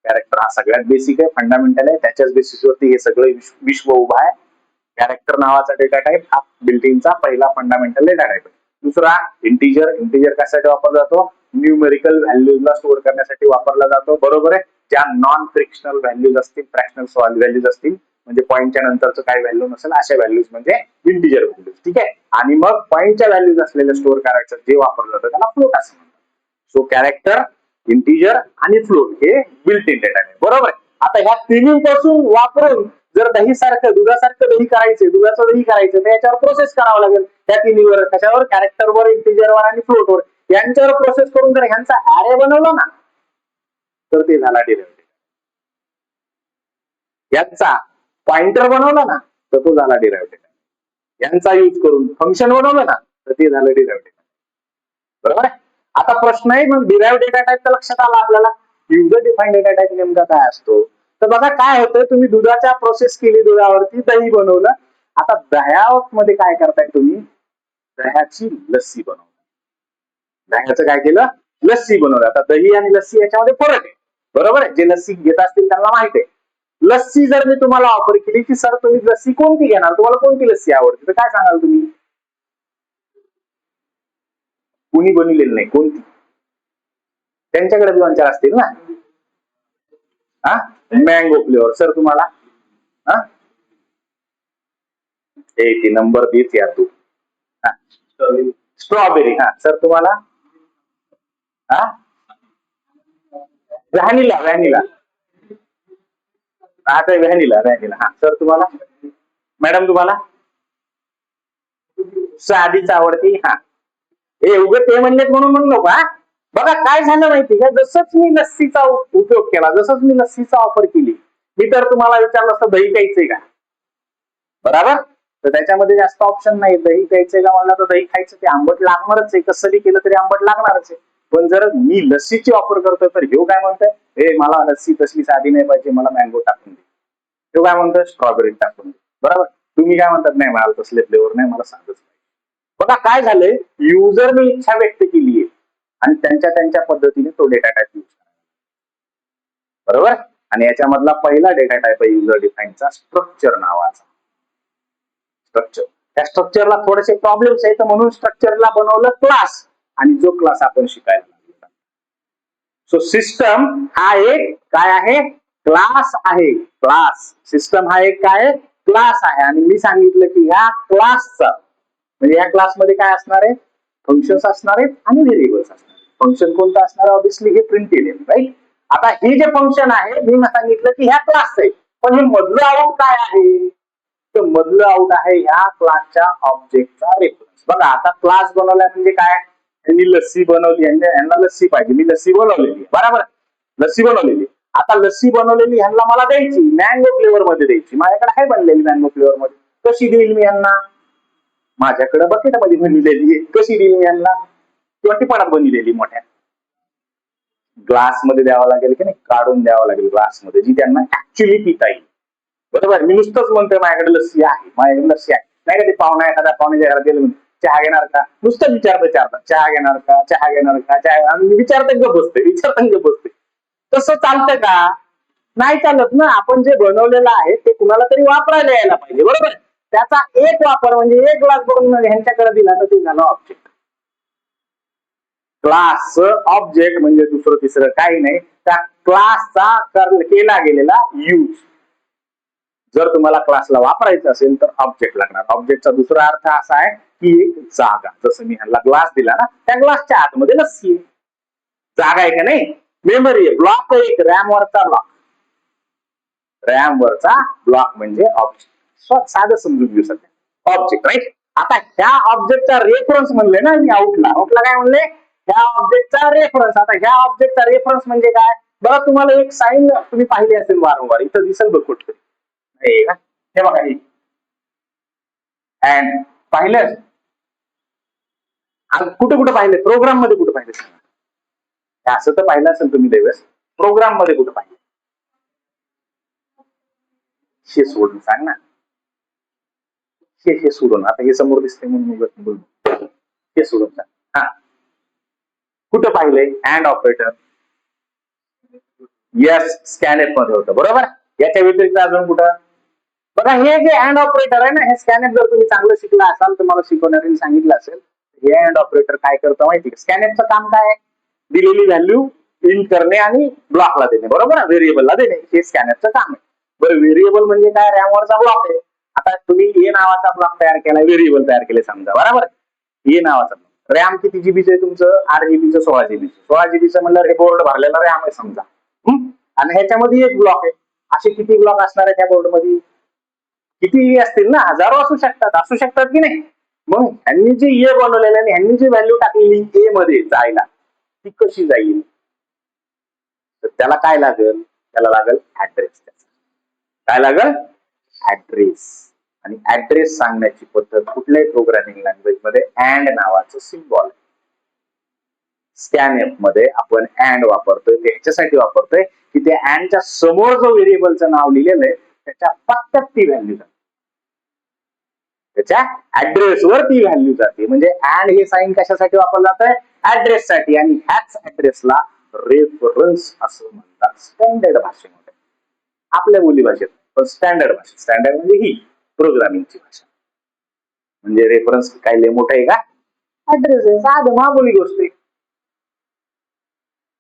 कॅरेक्टर हा सगळ्यात बेसिक आहे, फंडामेंटल आहे, त्याच्याच बेसिसवरती हे सगळं विश्व उभा आहे. कॅरेक्टर नावाचा डेटा टाईप हा बिल्ट इनचा पहिला फंडामेंटल डेटा टाईप आहे. दुसरा इंटिजर. इंटिजर कशासाठी वापरला जातो? न्यूमेरिकल व्हॅल्यूजला स्टोअर करण्यासाठी वापरला जातो. बरोबर आहे. ज्या नॉन फ्रिक्शनल व्हॅल्यूज असतील, फ्रॅक्शनल व्हॅल्यूज असतील, म्हणजे पॉईंटच्या नंतरचं काही व्हॅल्यू नसेल अशा व्हॅल्यूज म्हणजे इंटिजर व्हॅल्यूज. ठीक आहे, आणि मग पॉईंटच्या व्हॅल्यूज असलेल्या स्टोअर करायचं जे वापरलं जातं त्याला फ्लोट असं म्हणतात. सो कॅरेक्टर, इंटिजर आणि फ्लोट हे बिल्ट इन डेटा टाईप. बरोबर आहे. आता ह्या तिन्हीपासून वापरून जर दही सारखं, दुधासारखं दही करायचं, दुधाचं दही करायचं तर याच्यावर प्रोसेस करावं लागेल. त्या तिन्हीवर, कशावर? कॅरेक्टरवर, इंटिजरवर आणि फ्लोटवर. यांच्यावर प्रोसेस करून जर ह्यांचा ऍरे बनवला ना तर ते झाला डिराइव्ह. याचा पॉइंटर बनवला ना तर तो झाला डिराइव्ह डेटा. यांचा यूज करून फंक्शन बनवलं ना तर ते झालं डिराइव्ह डेटा. बरोबर आहे. आता प्रश्न आहे मग डिराइव्ह डेटा टाईपचा लक्षात आला आपल्याला. युजर डिफाइंड डेटा टाईप नेमका काय असतो? तर बघा काय होतं, तुम्ही दुधाच्या प्रोसेस केली, दुधावरती दही बनवलं. आता दह्यामध्ये काय करताय तुम्ही? दह्याची लस्सी बनवली. दह्याचं काय केलं? लस्सी बनवलं. आता दही आणि लस्सी याच्यामध्ये फरक आहे. बरोबर आहे. जे लस्सी घेत असतील त्यांना माहिती आहे. लस्सी जर मी तुम्हाला ऑफर केली की सर तुम्ही लस्सी कोणती घेणार, तुम्हाला कोणती लस्सी आवडते, तर काय सांगाल तुम्ही? कुणी बनवलेली नाही कोणती? त्यांच्याकडे 2-4 असतील ना. हा मँगो फ्लेवर. सर तुम्हाला? हा ती नंबर देत यार तू. स्ट्रॉबेरी. हा सर तुम्हाला? हा व्हॅनिला. व्हॅनिला. आता व्हॅनिला. व्हॅनिला. हा सर तुम्हाला? मॅडम तुम्हाला? साधीच आवडती. हा हे उगं ते म्हणलेत म्हणून म्हणू नका. बघा काय झालं माहिती का, जसंच मी लस्सीचा उपयोग केला, जसंच मी लस्सीचा ऑफर केली, मी तर तुम्हाला विचारलं असतं दही प्यायचंय का, बरोबर? तर त्याच्यामध्ये जास्त ऑप्शन नाही. दही प्यायचंय का म्हणलं तर दही खायचं, ते आंबट लागणारच आहे, कसंही केलं तरी आंबट लागणारच आहे. पण जर मी लस्सीची ऑफर करतोय तर ह्यो काय म्हणतोय, हे मला लस्सी तसली साधी नाही पाहिजे, मला मँगो टाकून दे. तो काय म्हणतोय, स्ट्रॉबेरी टाकून दे. बरोबर? तुम्ही काय म्हणतात, नाही मला तसले फ्लेवर नाही, मला साधच. बघा काय झालंय, युजरने इच्छा व्यक्त केली आहे आणि त्यांच्या त्यांच्या पद्धतीने तो डेटा टाईप यूज करा. बरोबर? आणि याच्यामधला पहिला डेटा टाईप आहे युजर डिफाईनचा स्ट्रक्चर नावाचा. स्ट्रक्चर. त्या स्ट्रक्चरला थोडेसे प्रॉब्लेम्स आहेत, म्हणून स्ट्रक्चरला बनवलं क्लास, आणि जो क्लास आपण शिकायला लागलो. सो सिस्टम हा एक काय आहे, क्लास आहे. क्लास. सिस्टम हा एक काय आहे, क्लास आहे. आणि मी सांगितलं की ह्या क्लासचा म्हणजे या क्लासमध्ये काय असणार आहे, फंक्शन्स असणार आहेत आणि व्हेरिएबल्स असणार आहेत. फंक्शन कोणतं असणार आहे, ऑब्विसली हे प्रिंटेड आहे, राईट? आता हे जे फंक्शन आहे, मी सांगितलं की ह्या क्लासचं आहे, पण हे मधलं आउट काय आहे, तर मधलं आउट आहे ह्या क्लासच्या ऑब्जेक्टचा रेफरन्स. बघा आता क्लास बनवलाय म्हणजे काय, यांनी लस्सी बनवली, यांना लस्सी पाहिजे, मी लस्सी बनवलेली, बरोबर? लस्सी बनवलेली. आता लस्सी बनवलेली ह्यांना मला द्यायची, मँगो फ्लेवर मध्ये द्यायची. माझ्याकडे आहे बनलेली मँगो फ्लेवर मध्ये. कशी देईल मी यांना, माझ्याकडे बकेटमध्ये बनवलेली आहे. कशी देईल मी यांना, किंवा टिपाडात बनवलेली मोठ्या ग्लास मध्ये द्यावं लागेल की नाही, काढून द्यावं लागेल ग्लास मध्ये, जी त्यांना ऍक्च्युली पिता येईल. बरोबर? मी नुसतंच म्हणतोय माझ्याकडे लस्सी आहे, माझ्याकडे लस्सी आहे, नाही का ते पाहुणा एखाद्या पाहुण्याच्या घरात गेलो, चहा घेणार का, नुसतं विचारता चहा घेणार का, चहा घेणार का, चहा, आणि विचारता गप बसते, विचारता गप बसते. तसं चालतं का, नाही चालत ना. आपण जे बनवलेलं आहे ते कुणाला तरी वापरायला यायला पाहिजे, बरोबर? त्याचा एक वापर म्हणजे एक ग्लास बनवून ह्यांच्याकडे दिला तर ते झालं ऑब्जेक्ट. क्लास ऑब्जेक्ट म्हणजे दुसरं तिसरं काही नाही, त्या क्लासचा केला गेलेला यूज. जर तुम्हाला क्लासला वापरायचं असेल तर ऑब्जेक्ट लागणार. ऑब्जेक्टचा दुसरा अर्थ असा आहे की एक जागा. जसं मी ह्याला ग्लास दिला ना, त्या ग्लासच्या आतमध्ये लस्सी आहे. जागा आहे का नाही, मेमरी आहे, ब्लॉक आहे, एक रॅम वरचा ब्लॉक. रॅम वरचा ब्लॉक म्हणजे ऑब्जेक्ट. साधं समजून घेऊ सध्या, ऑब्जेक्ट, राईट? आता ह्या ऑब्जेक्टचा रेफरन्स म्हणले ना मी आउटला. आउटला काय म्हणले, ह्या ऑब्जेक्टचा रेफरन्स. आता ह्या ऑब्जेक्टचा रेफरन्स म्हणजे काय, बघा तुम्हाला एक साईन तुम्ही पाहिली असेल वारंवार, इथं दिसेल बघ कुठे, हे बघा हे अँड पाहिलं, कुठे कुठे पाहिले, प्रोग्राम मध्ये कुठे पाहिले सांगा, असं तर पाहिलं असेल तुम्ही दिवस, प्रोग्राम मध्ये कुठे पाहिजे, हे सोडून सांग ना, हे सोडून. आता हे समोर दिसते म्हणून हे सोडून सांग. हा कुठं पाहिले, अँड ऑपरेटर. येस, स्कॅनएफ मध्ये होतं, बरोबर? याच्या व्यतिरिक्त अजून कुठं, बघा हे जे अँड ऑपरेटर आहे ना, हे स्कॅनएफ जर तुम्ही चांगलं शिकला असाल, तुम्हाला शिकवणाऱ्यांनी सांगितलं असेल, हे अँड ऑपरेटर काय करतं माहिती का, स्कॅनएफचं काम काय आहे, दिलेली व्हॅल्यू प्रिंट करणे आणि ब्लॉकला देणे, बरोबर? व्हेरिएबलला देणे, हे स्कॅनएफचं काम आहे. बरं, व्हेरिएबल म्हणजे काय, रॅमवरचा ब्लॉक आहे. आता तुम्ही ए नावाचा ब्लॉक तयार केला, व्हेरिएबल तयार केले समजा, बरोबर? ए नावाचा ब्लॉक, रॅम किती जीबीचं आहे तुमचं, 8 जीबीचं, 16 जीबीचं. 16 जीबीचं म्हणलं हे बोर्ड भरलेला रॅम आहे समजा, आणि ह्याच्यामध्ये एक ब्लॉक आहे. असे किती ब्लॉक असणार आहे त्या बोर्ड मध्ये, किती असतील ना, हजारो असू शकतात की नाही. मग ह्यांनी जे ए बनवलेलं आणि ह्यांनी जी व्हॅल्यू टाकलेली ए मध्ये जायला, ती कशी जाईल, तर त्याला काय लागेल, त्याला लागेल ऍड्रेस. काय लागेल, ऍड्रेस. आणि ऍड्रेस सांगण्याची पद्धत कुठल्याही प्रोग्रामिंग लँग्वेज मध्ये अँड नावाचं सिम्बॉल. स्कॅनएफ मध्ये आपण अँड वापरतोय, ते ह्याच्यासाठी वापरतोय की ते अँडच्या समोर जो व्हेरिएबलचं नाव लिहिलेलं आहे त्याच्या पत्त्यात ती व्हॅल्यू जाते, त्याच्या ऍड्रेसवर ती व्हॅल्यू जाते. म्हणजे अँड हे साईन कशासाठी वापरलं जातंय, ऍड्रेस साठी. आणि ह्याच ऍड्रेसला रेफरन्स असं म्हणतात स्टँडर्ड भाषेमध्ये, आपल्या बोलीभाषेत, पण स्टँडर्ड भाषेत. स्टँडर्ड म्हणजे ही प्रोग्रामिंगची भाषा. म्हणजे रेफरन्स काय लय मोठं आहे का, ऍड्रेस आहे, साधं महाबोली गोष्ट आहे.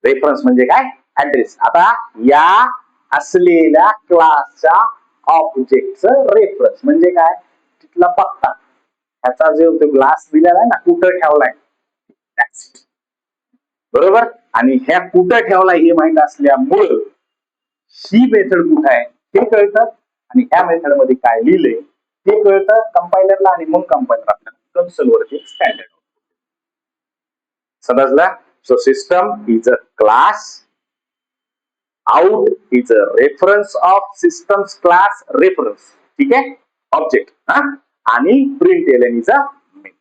रेफरन्स म्हणजे काय, ऍड्रेस. आता या असलेल्या क्लासच्या ऑब्जेक्टचं रेफरन्स म्हणजे काय, तिथला पत्ता, ह्याचा जो ग्लास दिलेला आहे ना, कुठं ठेवलाय, बरोबर. आणि ह्या कुठं ठेवलाय हे माहित असल्यामुळं ही मेथड कुठं आहे हे कळतं, आणि ह्या मेथड मध्ये काय लिहिलंय हे कळतं कंपायलरला, आणि मग कंपायलर आपल्याला कन्सोल वरती स्टँडर्ड समजला. So system is a class, out is a reference of systems class reference, ठीक आहे, ऑब्जेक्ट हा, आणि println is a method,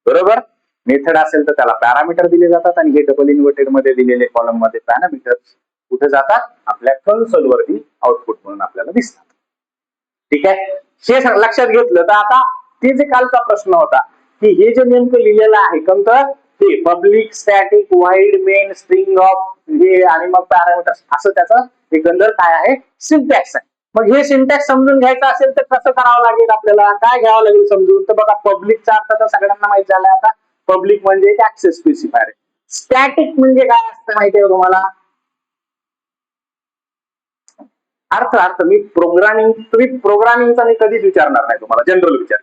बरोबर. मेथड असेल तर त्याला पॅरामीटर दिले जातात, आणि हे डबल इन्व्हर्टेड मध्ये दिलेले कॉलम मध्ये पॅरामीटर कुठे जातात, आपल्या कन्सोल वरती आउटपुट म्हणून आपल्याला दिसतात. ठीक आहे, हे लक्षात घेतलं तर आता ते जे कालचा प्रश्न होता की हे जे नेमकं लिहिलेलं आहे कोणतं, हे public static wide main string of हे आणि मग पॅरामीटर, असं त्याचं एकंदर काय आहे, सिंटॅक्स आहे. मग हे सिंटॅक्स समजून घ्यायचं असेल तर कसं करावं लागेल, आपल्याला काय घ्यावं लागेल समजून, तर बघा पब्लिकचा अर्थ तर सगळ्यांना माहित झालाय आता, पब्लिक म्हणजे एक ऍक्सेस स्पेसिफायर आहे. स्टॅटिक म्हणजे काय असतं माहिती आहे तुम्हाला, अर्थ मी प्रोग्रामिंगचा मी कधीच विचारणार नाही तुम्हाला, जनरल विचार.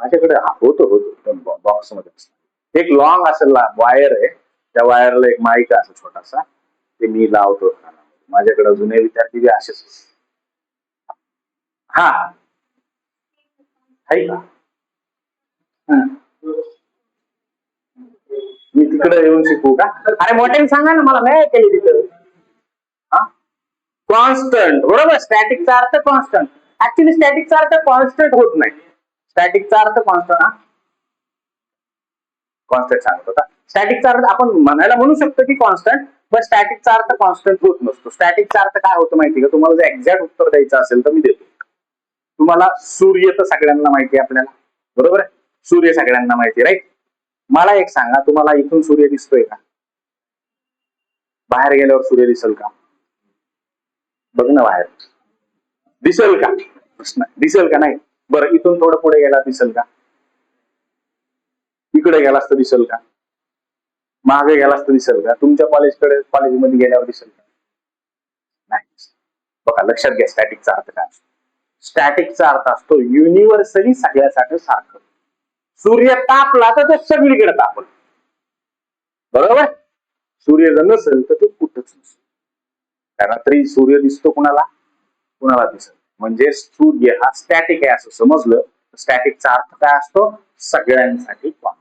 माझ्याकडे होतो बॉक्स मध्ये एक लॉंग असेल वायर आहे, त्या वायरला एक माईक असं छोटासा, ते मी लावतो. माझ्याकडे जुने विद्यार्थी बी असेच. हा आहे का, मी तिकडे येऊन शिकू का, अरे मोठ्याने सांगा ना, मला नाही केली तिकडे. कॉन्स्टंट, बरोबर. स्टॅटिकचा अर्थ कॉन्स्टंट, ऍक्च्युली स्टॅटिकचा अर्थ कॉन्स्टंट होत नाही, स्टॅटिकचा अर्थ कॉन्स्टंट, कॉन्स्टंट सांगत होता. स्टॅटिकचा अर्थ आपण म्हणायला म्हणू शकतो की कॉन्स्टंट, पण स्टॅटिकचा अर्थ कॉन्स्टंट होत नसतो. स्टॅटिकचा अर्थ काय होतं माहिती का, तुम्हाला जर एक्झॅक्ट उत्तर द्यायचं असेल तर मी देतो. तुम्हाला सूर्य तर सगळ्यांना माहिती आहे आपल्याला, बरोबर आहे, सूर्य सगळ्यांना माहिती, राईट. मला एक सांगा, तुम्हाला इथून सूर्य दिसतोय का, बाहेर गेल्यावर सूर्य दिसेल का, बघ ना बाहेर, दिसेल का, दिसेल का नाही, बरं इथून थोडं पुढे गेला दिसेल का, इकडे गेलास तर दिसेल का, मागे गेलास तर दिसेल का, तुमच्या कॉलेजमध्ये गेल्यावर दिसेल का, नाही. बघा लक्षात घ्या, स्टॅटिकचा अर्थ काय असतो. स्टॅटिकचा अर्थ असतो युनिव्हर्सली सगळ्यासाठी सारखं. सूर्य तापला तर तो सगळीकडे तापल, बरोबर. सूर्य जर नसेल तर तो कुठंच नसेल. रात्री सूर्य दिसतो कुणाला, कुणाला दिसत, म्हणजे सूर्य हा स्टॅटिक आहे असं समजलं. स्टॅटिकचा अर्थ काय असतो, सगळ्यांसाठी कॉमन.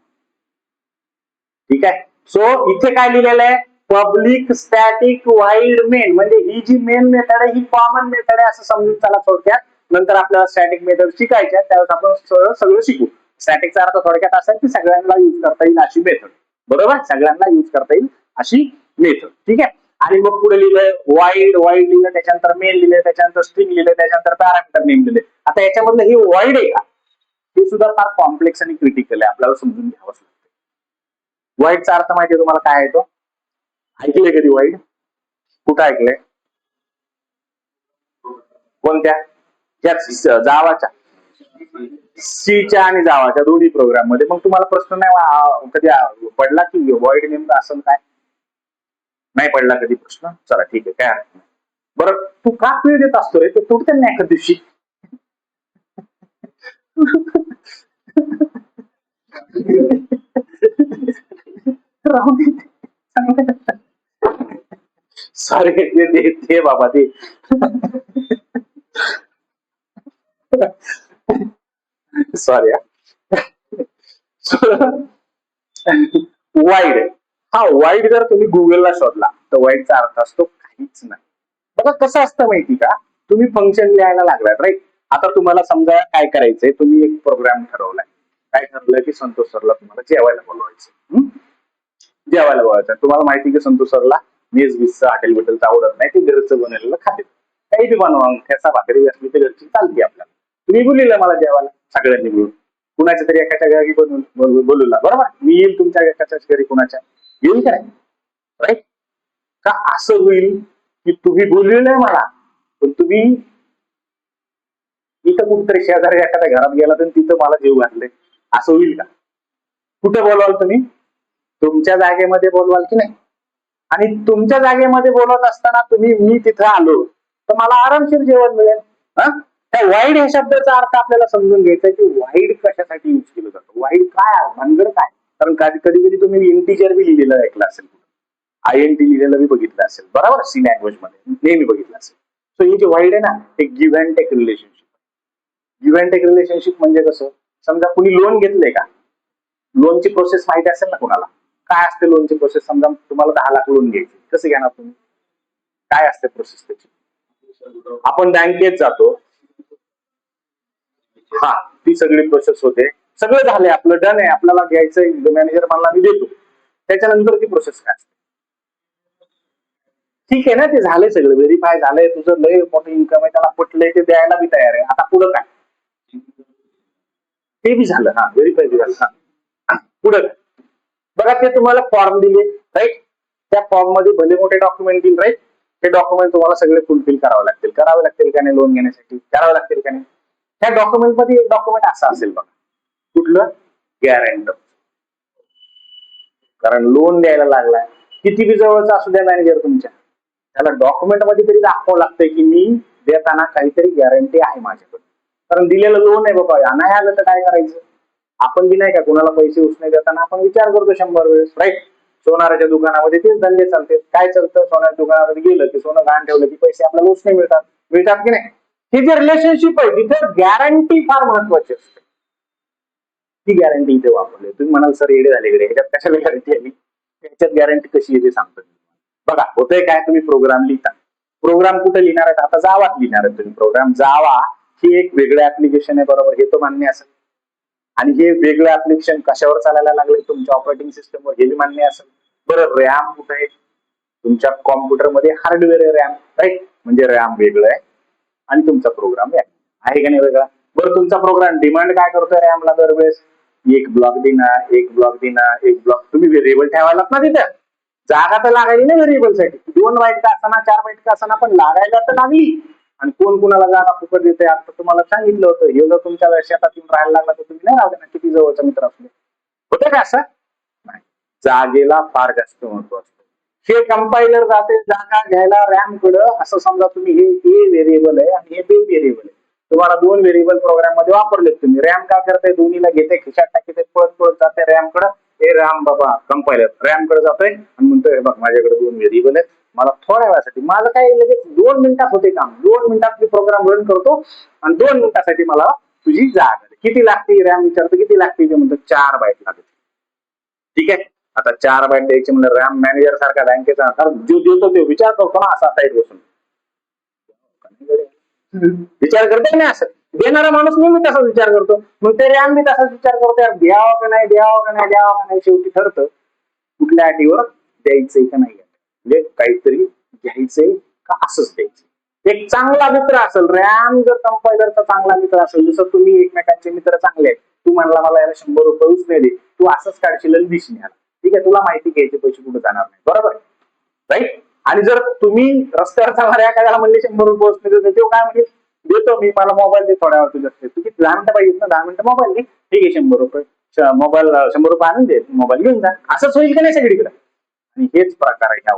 ठीक आहे. सो इथे काय लिहिलेलं आहे, पब्लिक स्टॅटिक वाईड मेन, म्हणजे ही जी मेन मेथड आहे ही कॉमन मेथड आहे असं समजून चला थोडक्यात. नंतर आपल्याला स्टॅटिक मेथड शिकायच्या, त्यावेळेस आपण सगळं शिकू. स्टॅटिकचा अर्थ थोडक्यात असा आहे की सगळ्यांना युज करता येईल अशी मेथड, बरोबर, सगळ्यांना युज करता येईल अशी मेथड. ठीक आहे. आणि मग पुढे लिहिलंय वाईड लिहिलं, त्याच्यानंतर मेन लिहिलंय, त्याच्यानंतर स्ट्रिंग लिहिलंय, त्याच्यानंतर पॅरामीटर नेम लिहिले. आता याच्यामधलं हे वाईड आहे का, हे सुद्धा फार कॉम्प्लेक्स आणि क्रिटिकल आहे, आपल्याला समजून घ्यावंच लागतं. वाईडचा अर्थ माहितीये तुम्हाला काय आहे तो, ऐकलंय कधी वाईड, कुठं ऐकलंय, कोणत्या, जावाच्या, सीच्या आणि जावाच्या दोन्ही प्रोग्राम मध्ये. मग तुम्हाला प्रश्न नाही कधी पडला की वाईड नेमकं असं काय, नाही पडला कधी प्रश्न, चला ठीक आहे, काय हरकत नाही. बरं तू का वेळ देत असतो रे, तो नाही एखाद दिवशी सॉरी ते बाबा ते सॉरी. वाईड, हा वाईड जर तुम्ही गुगलला शोधला तर वाईडचा अर्थ असतो काहीच नाही. बघा कसं असतं माहिती का, तुम्ही फंक्शन लिहायला लागलात, राईट. आता तुम्हाला समजा काय करायचंय, तुम्ही एक प्रोग्राम ठरवलाय, काय ठरलंय की संतोष सरला तुम्हाला जेवायला बोलवायचं, जेवायला बोलवायचं. तुम्हाला माहिती की संतोष सरला मेज बीजचं हॉटेल बिटेलचं आवडत नाही, ते घरचं बनवलेलं खाते, काही बी बनवा, ठेसा भाकरी असली तर घरची चालते आपल्याला. तुम्ही बोललेलं मला जेवायला सगळ्यांनी मिळून, कुणाच्या तरी एकाच्या घरी बोलवला, बरोबर, मी येईल तुमच्या एकाच्याच घरी, कुणाच्या येईल काय, राईट. का असं होईल की तुम्ही बोललेलं आहे मला, पण तुम्ही इथं कुठतरी शेजारी एखाद्या घरात गेला तर तिथं मला जेव घातलंय, असं होईल का, कुठे बोलवाल तुम्ही? तुमच्या जागेमध्ये बोलवाल की नाही? आणि तुमच्या जागेमध्ये बोलवत असताना मी तिथं आलो तर मला आरामशीर जेवण मिळेल. त्या वाईड या शब्दाचा अर्थ आपल्याला समजून घ्यायचा की वाईड कशासाठी युज केलं जातं, वाईड काय भानगड काय. कारण कधी कधी तुम्ही इंटिजर बी लिहिलेलं ऐकलं असेल, INT लिहिलेलं बी बघितलं असेल, बरोबर, सी लँग्वेज मध्ये नेहमी बघितलं असेल. सो हे जे वाईड आहे ना, हे give and take relationship. Give and take relationship म्हणजे कसं, समजा कुणी लोन घेतलंय का, लोनची प्रोसेस माहिती असेल ना कुणाला, काय असते लोनची प्रोसेस. समजा तुम्हाला 10 लाख लोन घ्यायची, कसं घेणार तुम्ही, काय असते प्रोसेस त्याची. आपण बँकेत जातो, हा, ती सगळी प्रोसेस होते, सगळं झालंय आपलं, डन आहे, आपल्याला घ्यायचंय, मॅनेजर मला मी देतो, त्याच्यानंतरची प्रोसेस काय असते. ठीक आहे ना, ते झालंय सगळं, व्हेरीफाय झालंय, तुझं लय मोठं इन्कम आहे, त्याला पटलंय, ते द्यायला बी तयार आहे, आता पुढं काय, ते बी झालं, हा व्हेरीफाय बी झालं, हा पुढं काय. बघा, ते तुम्हाला फॉर्म दिले, राईट, त्या फॉर्म मध्ये भले मोठे डॉक्युमेंट दिले, राईट, ते डॉक्युमेंट तुम्हाला सगळे फुलफिल करावे लागतील का नाही, लोन घेण्यासाठी करावे लागतील का नाही. त्या डॉक्युमेंट मध्ये एक डॉक्युमेंट असं असेल बघा, कुठलं, गॅरंटर. कारण लोन द्यायला लागलाय, किती बी जवळचा असू द्या मॅनेजर तुमच्या, त्याला डॉक्युमेंट मध्ये तरी दाखवावं लागतंय की मी देताना काहीतरी गॅरंटी आहे माझ्याकडे. कारण दिलेलं लोन आहे बाबा, नाही आलं तर काय करायचं. आपण बी नाही का कुणाला पैसे उसने देताना आपण विचार करतो 100 वेळेस, राईट. सोनाराच्या दुकानामध्ये तेच धंदे चालते, काय चालतं, सोन्याच्या दुकानामध्ये गेलं की सोनं गहाण ठेवलं की पैसे आपल्याला उसने मिळतात, मिळतात की नाही. हे जे रिलेशनशिप आहे तिथं गॅरंटी फार महत्वाची असते. ती गॅरंटी इथे वापरली. तुम्ही म्हणाल सर येडे झाले कडे, ह्याच्यात कशाला गॅरंटी आली, त्याच्यात गॅरंटी कशी येते सांगतो. बघा, होतंय काय, तुम्ही प्रोग्राम लिहिता, प्रोग्राम कुठे लिहिणार आहेत, आता जावात लिहिणार आहेत तुम्ही प्रोग्राम. जावा ही एक वेगळं ऍप्लिकेशन आहे, बरोबर, हे तर मान्य असेल. आणि हे वेगळं ऍप्लिकेशन कशावर चालायला लागले, तुमच्या ऑपरेटिंग सिस्टमवर, हे बी मान्य असेल. बरं, रॅम कुठे आहे, तुमच्या कॉम्प्युटरमध्ये हार्डवेअर आहे रॅम, राईट, म्हणजे रॅम वेगळं आहे आणि तुमचा प्रोग्राम आहे का नाही वेगळा. बरं, तुमचा प्रोग्राम डिमांड काय करतोय रॅमला दरवेळेस, एक ब्लॉक देणार, एक ब्लॉक देणार, एक ब्लॉक. तुम्ही व्हेरिएबल ठेवायला ना तिथं, जागा तर लागायची ना व्हेरिएबल साठी, 2 बाईट का असताना 4 बाईट का असताना पण लागायला तर लागली. आणि कोण कुणाला जागा फुकट देते, आता तुम्हाला सांगितलं होतं, हे जर तुमच्या शेतात येऊन राहायला लागला तर तुम्ही नाही राहू देणार, किती जवळचा मित्र असले. होतं का असं, नाही, जागेला फार जास्त महत्व असतं. हे कंपायलर जाते जागा घ्यायला रॅम कडं, असं समजा तुम्ही हे ए व्हेरिएबल आहे आणि हे बी व्हेरिएबल आहे, तुम्हाला 2 व्हेरिएबल प्रोग्राम मध्ये वापरले तुम्ही. रॅम काय करते, दोन्हीला घेते, खिशात टाकते, पळत पळत जाते रॅम कडे. हे रॅम बाबा कंपायलर रॅम कडे जातोय आणि म्हणतोय बघ माझ्याकडे 2 व्हेरिएबल आहेत, मला थोड्या वेळासाठी, माझं काय लगेच 2 मिनिटात होते काम, 2 मिनिटात मी प्रोग्राम रन करतो आणि 2 मिनिटासाठी मला तुझी जागा किती लागते, रॅम विचारतो किती लागते, ते म्हणतो 4 बाईट लागते. ठीक आहे, आता 4 बाईट द्यायचे म्हणजे रॅम मॅनेजर सारखा बँकेचा जो देतो तो विचार करतो ना असा साईड बसून, विचार करतो ना असं, देणारा माणूस नेहमी तसाच विचार करतो. मग ते रॅम बी तसाच विचार करतो, यार द्यावं का नाही, द्यावं का नाही, द्यावं का नाही. शेवटी ठरतं कुठल्या अटीवर द्यायचंय का नाही, म्हणजे काहीतरी घ्यायचंय का असंच द्यायचं. एक चांगला मित्र असेल, रॅम जर कंपायलरचा चांगला मित्र असेल, जसं तुम्ही एकमेकांचे मित्र चांगले आहेत, तू म्हणला मला याला 100 रुपये नाही दे, तू असंच काढशील आणि दिसून याला, ठीक आहे, तुला माहिती घ्यायचे पैसे कुठे जाणार नाही, बरोबर, राईट. आणि जर तुम्ही रस्त्यावर चालणाऱ्या एखाद्याला म्हणले 100 रुपये देतो, तो काय म्हणजे देतो मी, मला मोबाईल दे थोड्या वेळ तुझ्या, तू किती 10 मिनिटं पाहिजे ना, 10 मिनिटं मोबाईल दे, ठीक आहे 100 रुपये, मोबाईल 100 रुपये आणून दे, मोबाईल घेऊन जा, असंच होईल का नाही सगळीकडे. आणि हेच प्रकार आहे ह्या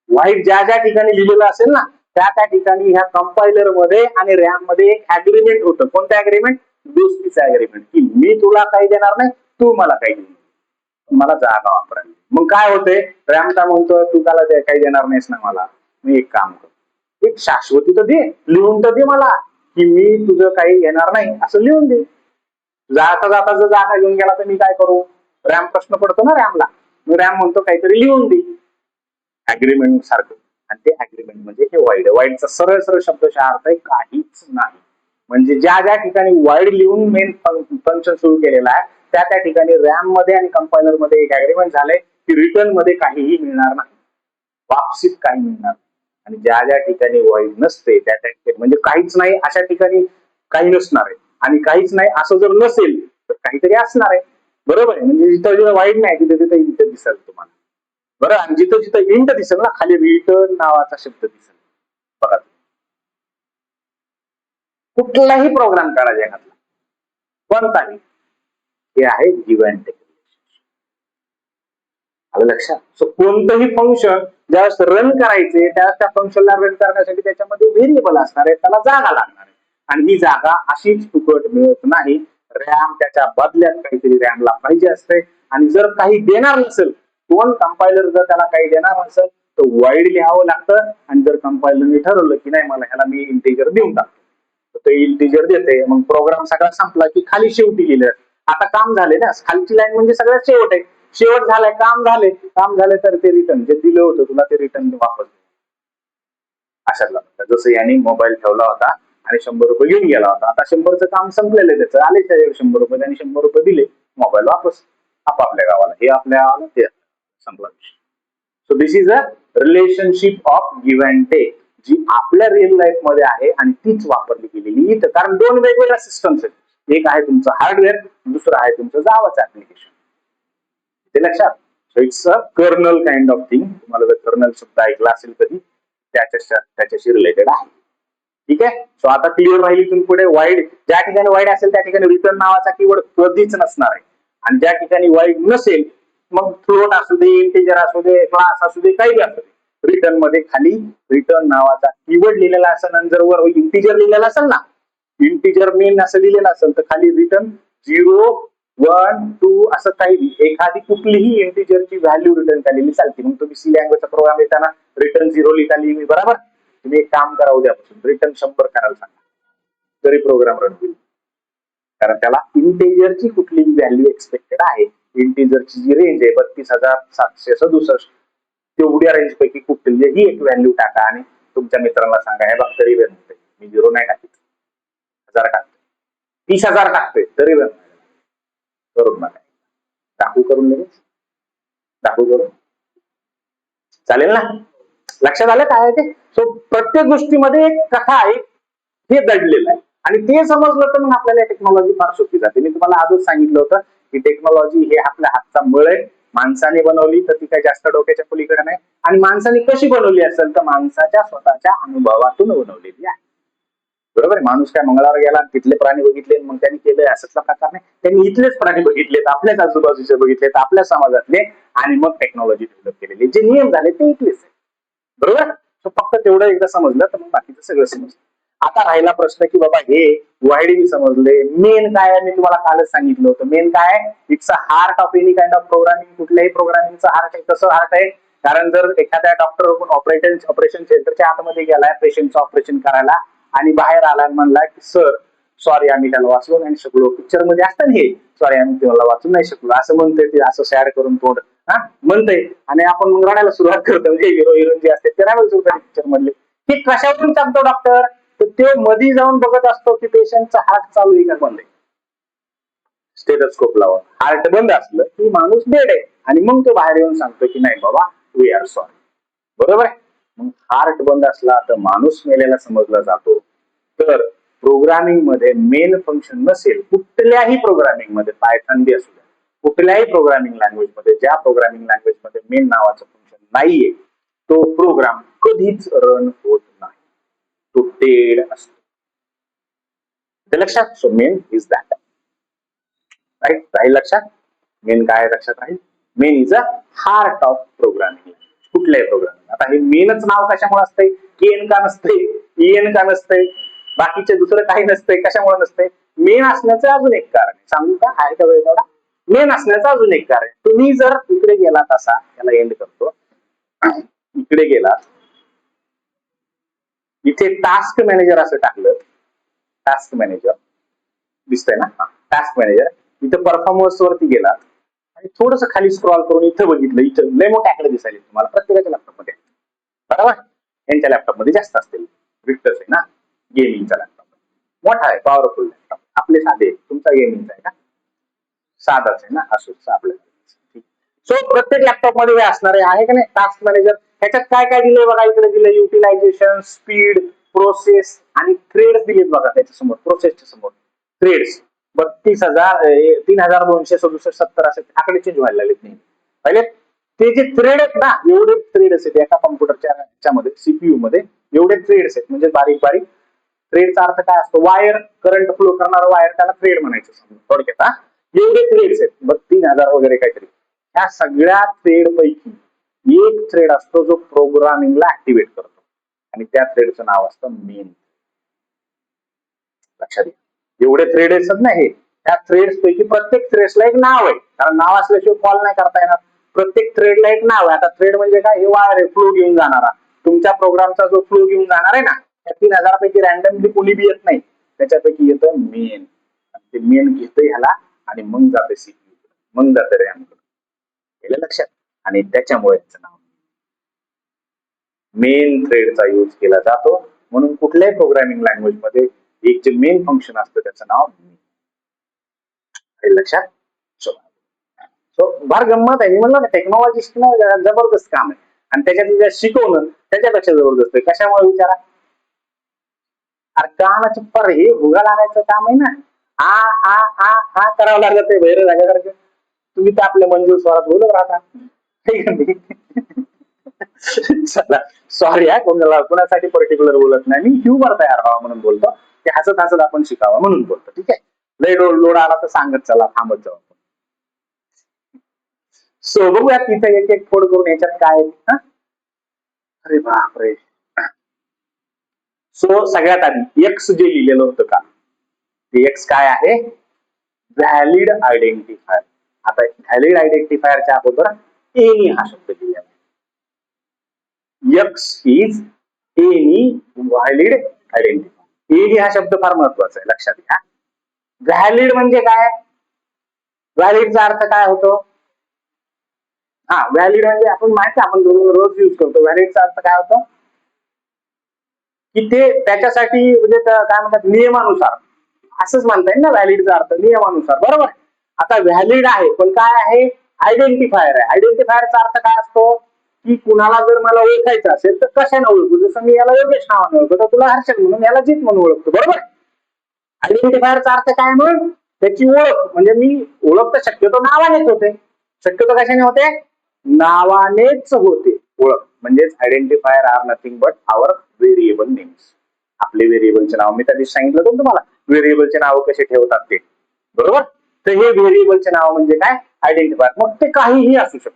वाईट ज्या ज्या ठिकाणी लिहिलेलं असेल ना, त्या ठिकाणी ह्या कंपायलर मध्ये आणि रॅम मध्ये एक अग्रीमेंट होतं. कोणतं अग्रीमेंट, दोस्तीचं अग्रीमेंट, की मी तुला काही देणार नाही, तू मला काही देणार, मला जागा वापरायला. मग काय होतंय, रॅम का म्हणतोय तू त्याला काही देणार नाहीस ना मला, मी एक काम करतो, एक शाश्वती तर दे, लिहून तर दे मला, की मी तुझं काही घेणार नाही असं लिहून दे. जाता जाता जर जागा घेऊन गेला तर मी काय करू, रॅम प्रश्न पडतो ना रॅमला, मी रॅम म्हणतो काहीतरी लिहून दे अग्रीमेंट सारखं. आणि ते अग्रीमेंट म्हणजे हे वाईड, वाईडचा सरळ सरळ शब्दशः अर्थ आहे काहीच नाही. म्हणजे ज्या ज्या ठिकाणी वाईड लिहून मेन फंक्शन सुरू केलेला आहे, त्या ठिकाणी रॅम मध्ये आणि कंपायलर मध्ये एक अग्रीमेंट झालंय की रिटर्न मध्ये काहीही मिळणार नाही, वापसीत काही मिळणार नाही. आणि ज्या ज्या ठिकाणी वाईड नसते त्या ठिकाणी, म्हणजे काहीच नाही अशा ठिकाणी काही नसणार आहे, आणि काहीच नाही असं जर नसेल तर काहीतरी असणार आहे, बरोबर आहे. म्हणजे जिथं जिथं वाईड नाही तिथे तिथे इंट दिसेल तुम्हाला, बरं, आणि जिथं जिथं इंट दिसेल ना खाली रिटर्न नावाचा शब्द दिसेल. बघा, कुठलाही प्रोग्राम काढा जगातला कोणताही, हे आहे गिव्ह अँड टेक. आलं लक्षात. सो कोणतंही फंक्शन ज्यावेळेस रन करायचे त्यावेळेस त्या फंक्शनला रन करण्यासाठी त्याच्यामध्ये व्हेरिएबल असणार आहे, त्याला जागा लागणार आहे, आणि ही जागा अशीच फुकट मिळत नाही. रॅम त्याच्या बदल्यात काहीतरी रॅमला पाहिजे असते, आणि जर काही देणार नसेल, कोण कंपायलर जर त्याला काही देणार नसेल तर वाईड लिहावं लागतं, आणि जर कंपायलरने ठरवलं की नाही मला ह्याला मी इंटिजर देऊन टाकतो, तर इंटिजर देते, मग प्रोग्राम सगळा संपला की खाली शेवटी लिहिलं. आता काम झाले ना, खालची लाईन म्हणजे सगळ्यात शेवट आहे, शेवट झालाय, काम झाले तर ते रिटर्न जे दिलं होतं तुला ते रिटर्न वापस अशातला. जसं यांनी मोबाईल ठेवला होता आणि 100 रुपये घेऊन गेला होता, आता 100चं काम संपलेलं आहे, त्याचं आले त्याच्यावर 100 रुपये, आणि 100 रुपये दिले, मोबाईल वापस आपापल्या गावाला, हे आपल्या गावाला ते संपला विषय. So this is a relationship of give and take, जी आपल्या रिअल लाईफ मध्ये आहे आणि तीच वापरली गेलेली इथं, कारण दोन वेगवेगळ्या सिस्टम्स आहेत. एक आहे तुमचं हार्डवेअर, दुसरं आहे तुमचं जावाचं ऍप्लिकेशन. ते लक्षात. So it's a kernel kind of thing. तुम्हाला जर कर्नल शब्द ऐकला असेल कधी, त्याच्याशी रिलेटेड आहे. ठीक आहे. सो आता क्लिअर राहील इथून पुढे. वाईड ज्या ठिकाणी वाईड असेल त्या ठिकाणी रिटर्न नावाचा कीवर्ड कधीच नसणार आहे, आणि ज्या ठिकाणी वाईड नसेल मग फ्लोट असू दे, इंटिजर असू दे, क्लास असू दे, काही असू दे, रिटर्न मध्ये खाली रिटर्न नावाचा कीवर्ड लिहिलेला असेल, आणि जर वर इंटिजर लिहिलेला असेल ना, इंटिजर मेन असं लिहिलेलं असेल तर खाली रिटर्न 0, 1, 2 असं काही एखादी कुठलीही इंटिजरची व्हॅल्यू रिटर्न केलेली चालते. मग तुम्ही सी लँग्वेजचा प्रोग्राम येताना रिटर्न 0 लिहिता लिहिली, बरोबर. तुम्ही एक काम करा, उद्यापासून रिटर्न 100 करायला सांगा, तरी प्रोग्राम रन होईल, कारण त्याला इंटिजरची कुठलीही व्हॅल्यू एक्सपेक्टेड आहे. इंटिजरची जी रेंज आहे 32,767, तेवढ्या रेंज पैकी कुठलीही एक व्हॅल्यू टाका आणि तुमच्या मित्रांना सांगा, हे बघ तरी रन होते, मी 0 नाही टाकत, 1000 टाकतोय, 30,000 टाकतोय, तरी रन करून नका. दाखवू करून लगेच, दाखवू करून चालेल ना. लक्षात आलं काय आहे ते. सो प्रत्येक गोष्टीमध्ये एक कथा आहे, हे दडलेलं आहे, आणि ते समजलं तर मग आपल्याला टेक्नॉलॉजी फार सोपी जाते. मी तुम्हाला आजच सांगितलं होतं की टेक्नॉलॉजी हे आपल्या हातचा मळ आहे. माणसाने बनवली तर ती काही जास्त डोक्याच्या पलीकडे नाही, आणि माणसाने कशी बनवली असेल तर माणसाच्या स्वतःच्या अनुभवातून बनवलेली आहे, बरोबर आहे. माणूस काय मंगळावर गेला, तिथले प्राणी बघितले, मग त्यांनी केलंय असंच प्रकार नाही. त्यांनी इथलेच प्राणी बघितलेत, आपल्याच आजूबाजूचे बघितलेत, आपल्या समाजातले, आणि मग टेक्नॉलॉजी डेव्हलप केलेली. जे नियम झाले ते इथलेच आहे, बरोबर. फक्त तेवढं एकदा समजलं तर मग बाकीचं सगळं समजलं. आता राहिला प्रश्न की बाबा हे वाईड समजले, मेन काय आहे मी तुम्हाला कालच सांगितलं होतं. मेन काय आहे, it's a heart of any kind of programming. कुठल्याही प्रोग्रामिंगचं हार्ट आहे. कसं हार्ट आहे, कारण जर एखाद्या डॉक्टर ऑपरेशन सेंटरच्या आतमध्ये गेलाय पेशंटचं ऑपरेशन करायला, आणि बाहेर आला आणि म्हणला की सर सॉरी आम्ही त्याला वाचलो नाही शकलो, पिक्चर मध्ये असतं हे सॉरी आम्ही त्याला वाचून नाही शकलो असं म्हणतोय, ते असं सॅड करून तोंड म्हणतंय, आणि आपण मग रडायला सुरुवात करतो. म्हणजे हिरो हिरोईन जे असते ते रडायला सुरुवात पिक्चर मधले, हे कशावरून सांगतो डॉक्टर, तर ते मध्ये जाऊन बघत असतो की पेशंटचा हार्ट चालू आहे का बंद आहे. स्टेथोस्कोप लावून हार्ट बंद असलं की माणूस डेड आहे, आणि मग तो बाहेर येऊन सांगतो की नाही बाबा वी आर सॉरी, बरोबर आहे. मग हार्ट बंद असला तर माणूस मेलेला समजला जातो. तर प्रोग्रामिंग मध्ये मेन फंक्शन नसेल, कुठल्याही प्रोग्रामिंग मध्ये, पायथन बी असू द्या, कुठल्याही प्रोग्रामिंग लँग्वेज मध्ये, ज्या प्रोग्रामिंग लँग्वेज मध्ये मेन नावाचं फंक्शन नाहीये तो प्रोग्राम कधीच रन होत नाही, तो डेड असतो. ते लक्षात. So main is that, right. राहील लक्षात. मेन काय लक्षात राहील, main is a heart of programming. कुठल्याही प्रोग्रामिंग. आता हे मेनच नाव कशामुळे असतंय, केन का नसतंय, ईएन का नसतंय, बाकीचे दुसरं काही नसतंय, कशामुळे नसतंय, मेन असण्याचं अजून एक कारण सांगू का, आहे का वेळ तेवढा. मेन असण्याचं अजून एक कारण, तुम्ही जर इकडे गेलात, असा याला एंड करतो, इकडे गेलात, इथे टास्क मॅनेजर असं टाकलं, टास्क मॅनेजर दिसतंय ना, टास्क मॅनेजर, इथं परफॉर्मन्स वरती गेलात आणि थोडस खाली स्क्रॉल करून इथं बघितलं, इथं लय मोठे आकडे दिसायले तुम्हाला प्रत्येकाच्या लॅपटॉपमध्ये, बरोबर. यांच्या लॅपटॉपमध्ये जास्त असतील, विक्टर्स आहे ना गेमिंगचा लॅपटॉप, मोठा आहे, पॉवरफुल लॅपटॉप. आपले साधे, तुमचा गेमिंगचा आहे का, साधाच आहे ना, असोच आपल्याला. सो प्रत्येक लॅपटॉप मध्ये हे असणार आहे का नाही टास्क मॅनेजर. ह्याच्यात काय काय दिलंय बघा, इकडे दिलंय युटिलायझेशन, स्पीड, प्रोसेस आणि थ्रेड्स दिलेत बघा त्याच्या समोर, प्रोसेसच्या समोर थ्रेड्स 32,000, 3,267 असे आकडे चेंज व्हायला लागलेत नाही पहिले. ते जे थ्रेड आहेत ना, एवढे थ्रेड्स आहेत एका कॉम्प्युटरच्या ह्याच्यामध्ये, सीपीयू मध्ये एवढे थ्रेड्स आहेत, म्हणजे बारीक बारीक. थ्रेडचा अर्थ काय असतो, वायर, करंट फ्लो करणारा वायर, त्याला थ्रेड म्हणायचं थोडक्यात. एवढे थ्रेड्स आहेत, 3,000 वगैरे काहीतरी. ह्या सगळ्या थ्रेड पैकी एक थ्रेड असतो जो प्रोग्रामिंगला ऍक्टिव्हेट करतो आणि त्या थ्रेडचं नाव असतं मेन. लक्षात घ्या, एवढे थ्रेड असतात ना हे, त्या थ्रेड्स पैकी प्रत्येक थ्रेड्सला एक नाव आहे, कारण नाव असल्याशिवाय कॉल नाही करता येणार. प्रत्येक थ्रेडला एक नाव आहे. आता थ्रेड म्हणजे काय, हे वायर आहे फ्लो घेऊन जाणारा. तुमच्या प्रोग्रामचा जो फ्लो घेऊन जाणार आहे ना, त्या 3000 पैकी रॅन्डमली कोणी बी येत नाही, त्याच्यापैकी येतं मेन. ते मेन घेतं ह्याला आणि मग जाते सीपीयू, मग जाते रॅम. केलं लक्षात? आणि त्याच्यामुळे त्याचं नाव मेन थ्रेडचा यूज केला जातो. म्हणून कुठल्याही प्रोग्रामिंग लँग्वेज मध्ये एक जे मेन फंक्शन असतं त्याचं नाव लक्षात. सो फार गंमत आहे. मी म्हणलं ना, टेक्नॉलॉजी शिकणं जबरदस्त काम आहे आणि त्याच्यात शिकवणं त्याच्यापेक्षा जबरदस्त आहे. कशामुळे विचारा, कानाची पर हे भुगा लागायचं काम आहे ना. आ आ आ आ करावं लागलं ते बहिर जाग्यासारखं. तुम्ही तर आपल्या मंजूर स्वरात बोलत राहता. चला सॉरी आहे, कोणासाठी पर्टिक्युलर बोलत नाही मी, ह्युमर तयार व्हावा म्हणून बोलतो. ते हसत हसत आपण शिकावं म्हणून बोलतो. ठीक आहे, लय लोड आला तर सांगत चला, थांबत जाऊ. सो बघूया तिथे एक एक फोड करून याच्यात काय आहे. अरे बापरे. सो सगळ्यात आधी एक्स जे लिहिलेलं होतं का, ते एक्स काय आहे, व्हॅलिड आयडेंटिफायर. आता व्हॅलिड आयडेंटिफायरच्या अगोदर एनी हा शब्द लिहिला. X is any valid identifier. Any हा शब्द फार महत्वाचा आहे, लक्षात घ्या. व्हॅलिड म्हणजे काय, व्हॅलिडचा अर्थ काय होतो. हा, व्हॅलिड म्हणजे आपण माहिती, आपण रोज यूज करतो. व्हॅलिडचा अर्थ काय होतो की ते त्याच्यासाठी म्हणजे काय म्हणतात नियमानुसार, असंच म्हणता येईल ना. व्हॅलिडचा अर्थ नियमानुसार, बरोबर. आता व्हॅलिड आहे पण काय आहे, आयडेंटिफायर आहे. आयडेंटिफायरचा अर्थ काय असतो की कुणाला जर मला ओळखायचं असेल तर कशाने ओळखू. जसं मी याला योगेश नावाने ओळखतो, तर तुला हर्षद म्हणून, याला जित म्हणून ओळखतो, बरोबर. आयडेंटिफायरचा अर्थ काय, मग त्याची ओळख. म्हणजे मी ओळख तर शक्यतो नावानेच होते. शक्यतो कशाने होते, नावानेच होते ओळख. म्हणजेच identifier are nothing but our variable names. आपले व्हेरिएबलचे नाव, मी त्या दिवशी सांगितलं होतं तुम्हाला व्हेरिएबलचे नाव कसे ठेवतात ते, बरोबर. तर हे व्हेरिएबलचे नाव म्हणजे काय, आयडेंटिफायर. मग ते काहीही असू शकतं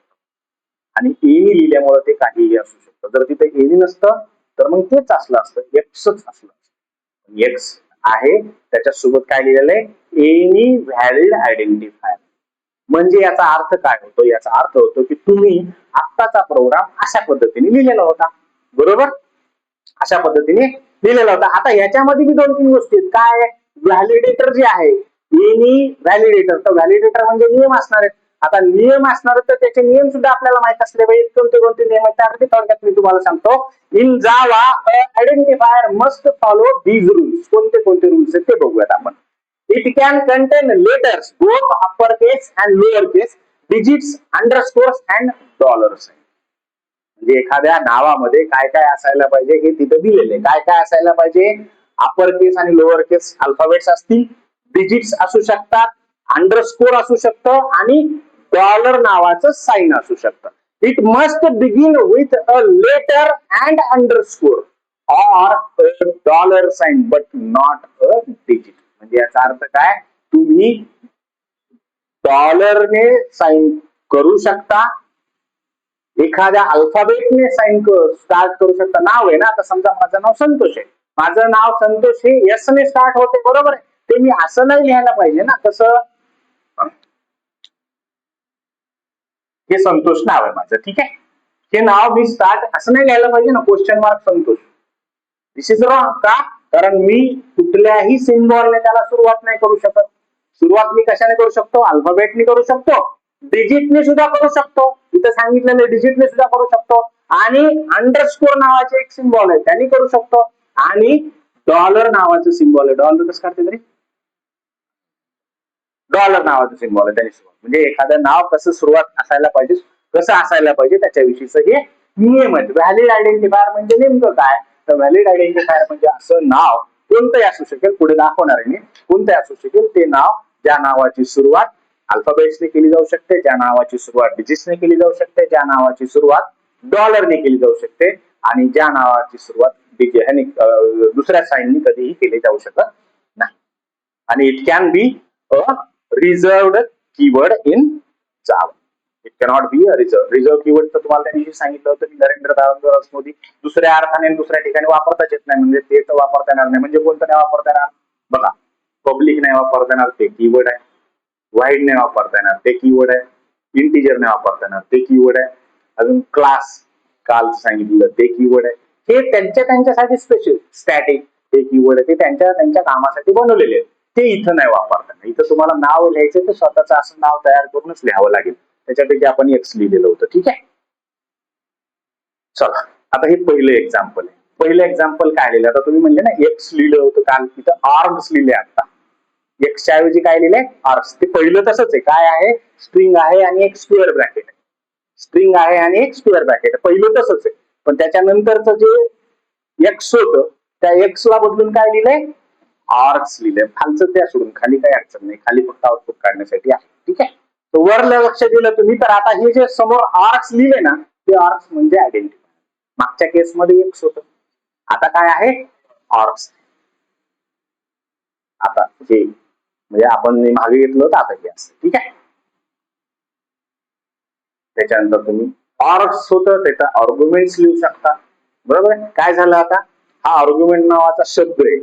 आणि एनी लिहिल्यामुळे ते काहीही असू शकतं. जर तिथे एनी नसतं तर मग तेच असलं असतं, एक्सच असलं असतं. एक्स आहे त्याच्यासोबत काय लिहिलेलं आहे, एनी व्हॅलिड आयडेंटिफायर. म्हणजे याचा अर्थ काय होतो, याचा अर्थ होतो की तुम्ही आत्ताचा प्रोग्राम अशा पद्धतीने लिहिलेला होता, बरोबर. अशा पद्धतीने लिहिलेला होता. आता याच्यामध्ये मी 2-3 गोष्टी आहेत. काय, व्हॅलिडेटर जे आहे, एनी व्हॅलिडेटर. तर व्हॅलिडेटर म्हणजे नियम असणार आहेत. आता नियम असणार तर त्याचे नियम सुद्धा आपल्याला माहित असले पाहिजे. कोणते कोणते नियम आहेत त्यासाठी थोडक्यात मी तुम्हाला सांगतो. In Java identifier must follow these rules. कोणते कोणते रूल्स आहेत ते बघूयात आपण. It can contain letters, both uppercase and lowercase, digits, underscores and dollars. म्हणजे एखाद्या नावामध्ये काय काय असायला पाहिजे हे तिथं दिलेले. काय काय असायला पाहिजे, अपर केस आणि लोअर केस अल्फाबेट्स असतील, डिजिट्स असू शकतात, अंडरस्कोर असू शकतं आणि डॉलर नावाचं साइन असू शकतं. It must begin with a letter and underscore or a dollar sign but not a digit. म्हणजे याचा अर्थ काय, तुम्ही डॉलरने साइन करू शकता, एखाद्या अल्फाबेटने साइन स्टार्ट करू शकता. नाव आहे ना, आता समजा माझं नाव संतोष आहे, माझं नाव संतोष हे एस ने स्टार्ट होते, बरोबर आहे. ते मी असं नाही लिहायला पाहिजे ना, कसं, हे संतोष नाव आहे माझं, ठीक आहे. हे नाव मी स्टार्ट असं नाही लिहायला पाहिजे ना, question mark Santosh. This is wrong. का, कारण मी कुठल्याही सिम्बॉलने त्याला सुरुवात नाही करू शकत. सुरुवात मी कशाने करू शकतो, अल्फाबेटने करू शकतो, डिजिटने सुद्धा करू शकतो, इथं सांगितलेलं डिजिटने सुद्धा करू शकतो, आणि अंडरस्कोर नावाचे एक सिम्बॉल आहे त्यांनी करू शकतो, आणि डॉलर नावाचं सिम्बॉल आहे. डॉलर कसं करते तरी, डॉलर नावाचं सिम्बॉल आहे त्यांनी सुरुवात. म्हणजे एखादं नाव कसं सुरुवात असायला पाहिजे, कसं असायला पाहिजे त्याच्याविषयीच हे नियम आहेत. व्हॅलिड आयडेंटिफायर म्हणजे नेमकं काय, तर व्हॅलिड आयडेंटिफायर म्हणजे असं नाव कोणतंही असू शकेल, पुढे दाखवणार आहे मी, कोणतंही असू शकेल ते नाव ज्या नावाची सुरुवात अल्फाबेट्सने केली जाऊ शकते, ज्या नावाची सुरुवात डिजिट्सने केली जाऊ शकते, ज्या नावाची सुरुवात डॉलरने केली जाऊ शकते, आणि ज्या नावाची सुरुवात दुसऱ्या साइननी कधीही केली जाऊ शकत नाही. आणि it can be a reserved keyword in Java. It cannot be a reserve. Reserve keyword तर तुम्हाला त्या दिवशी सांगितलं होतं की नरेंद्र दामोदर मोदी दुसऱ्या अर्थाने आणि दुसऱ्या ठिकाणी वापरताच येत नाही, म्हणजे ते तर वापरता येणार नाही. म्हणजे कोणतं नाही वापरता येणार बघा, पब्लिक नाही वापरता येणार ते कीवर्ड आहे, वाईड नाही वापरता येणार ते कीवर्ड आहे, इंटिजर नाही वापरता येणार ते कीवर्ड आहे, अजून क्लास काल सांगितलं ते कीवर्ड आहे. हे त्यांच्यासाठी स्पेशल स्टॅटिक हे कीवर्ड आहे, ते त्यांच्या कामासाठी बनवलेले आहेत, ते इथं नाही वापरता येणार. इथं तुम्हाला नाव लिहायचं तर स्वतःच असं नाव तयार करूनच लिहावं लागेल, त्याच्यापैकी आपण एक्स लिहिलेलं होतं. ठीक आहे, चला आता हे पहिलं एक्झाम्पल आहे. पहिलं एक्झाम्पल काय लिहिलं, आता तुम्ही म्हणले ना एक्स लिहिलं होतं काल, तिथं आर्म्स लिहिले. आता एक्सच्या ऐवजी काय लिहिलंय आर्म्स. ते पहिलं तसंच आहे, काय आहे स्ट्रिंग आहे आणि एक स्क्वेअर ब्रॅकेट आहे, स्ट्रिंग आहे आणि एक स्क्वेअर ब्रॅकेट आहे, पहिलं तसंच आहे. पण त्याच्यानंतरचं जे एक्स होतं त्या एक्स ला बदलून काय लिहिलंय आर्क्स लिहिलंय. खालचं त्या सोडून खाली काही अडचण नाही, खाली फक्त आउटपुट काढण्यासाठी आहे. ठीक आहे, तर वर लक्ष दिलं तुम्ही तर आता हे जे समोर आर्क्स लिहिले ना ते आर्क्स म्हणजे आयडेंटिटी. मागच्या केसमध्ये एक्स होतं, आता काय आहे आर्क्स. आता हे म्हणजे आपण मागे घेतलं होतं, आता हे असं. ठीक आहे, त्याच्यानंतर तुम्ही आर्ग्स होतं त्याचा आर्ग्युमेंट्स लिहू शकता. बरोबर आहे, काय झालं आता हा आर्ग्युमेंट नावाचा शब्द आहे,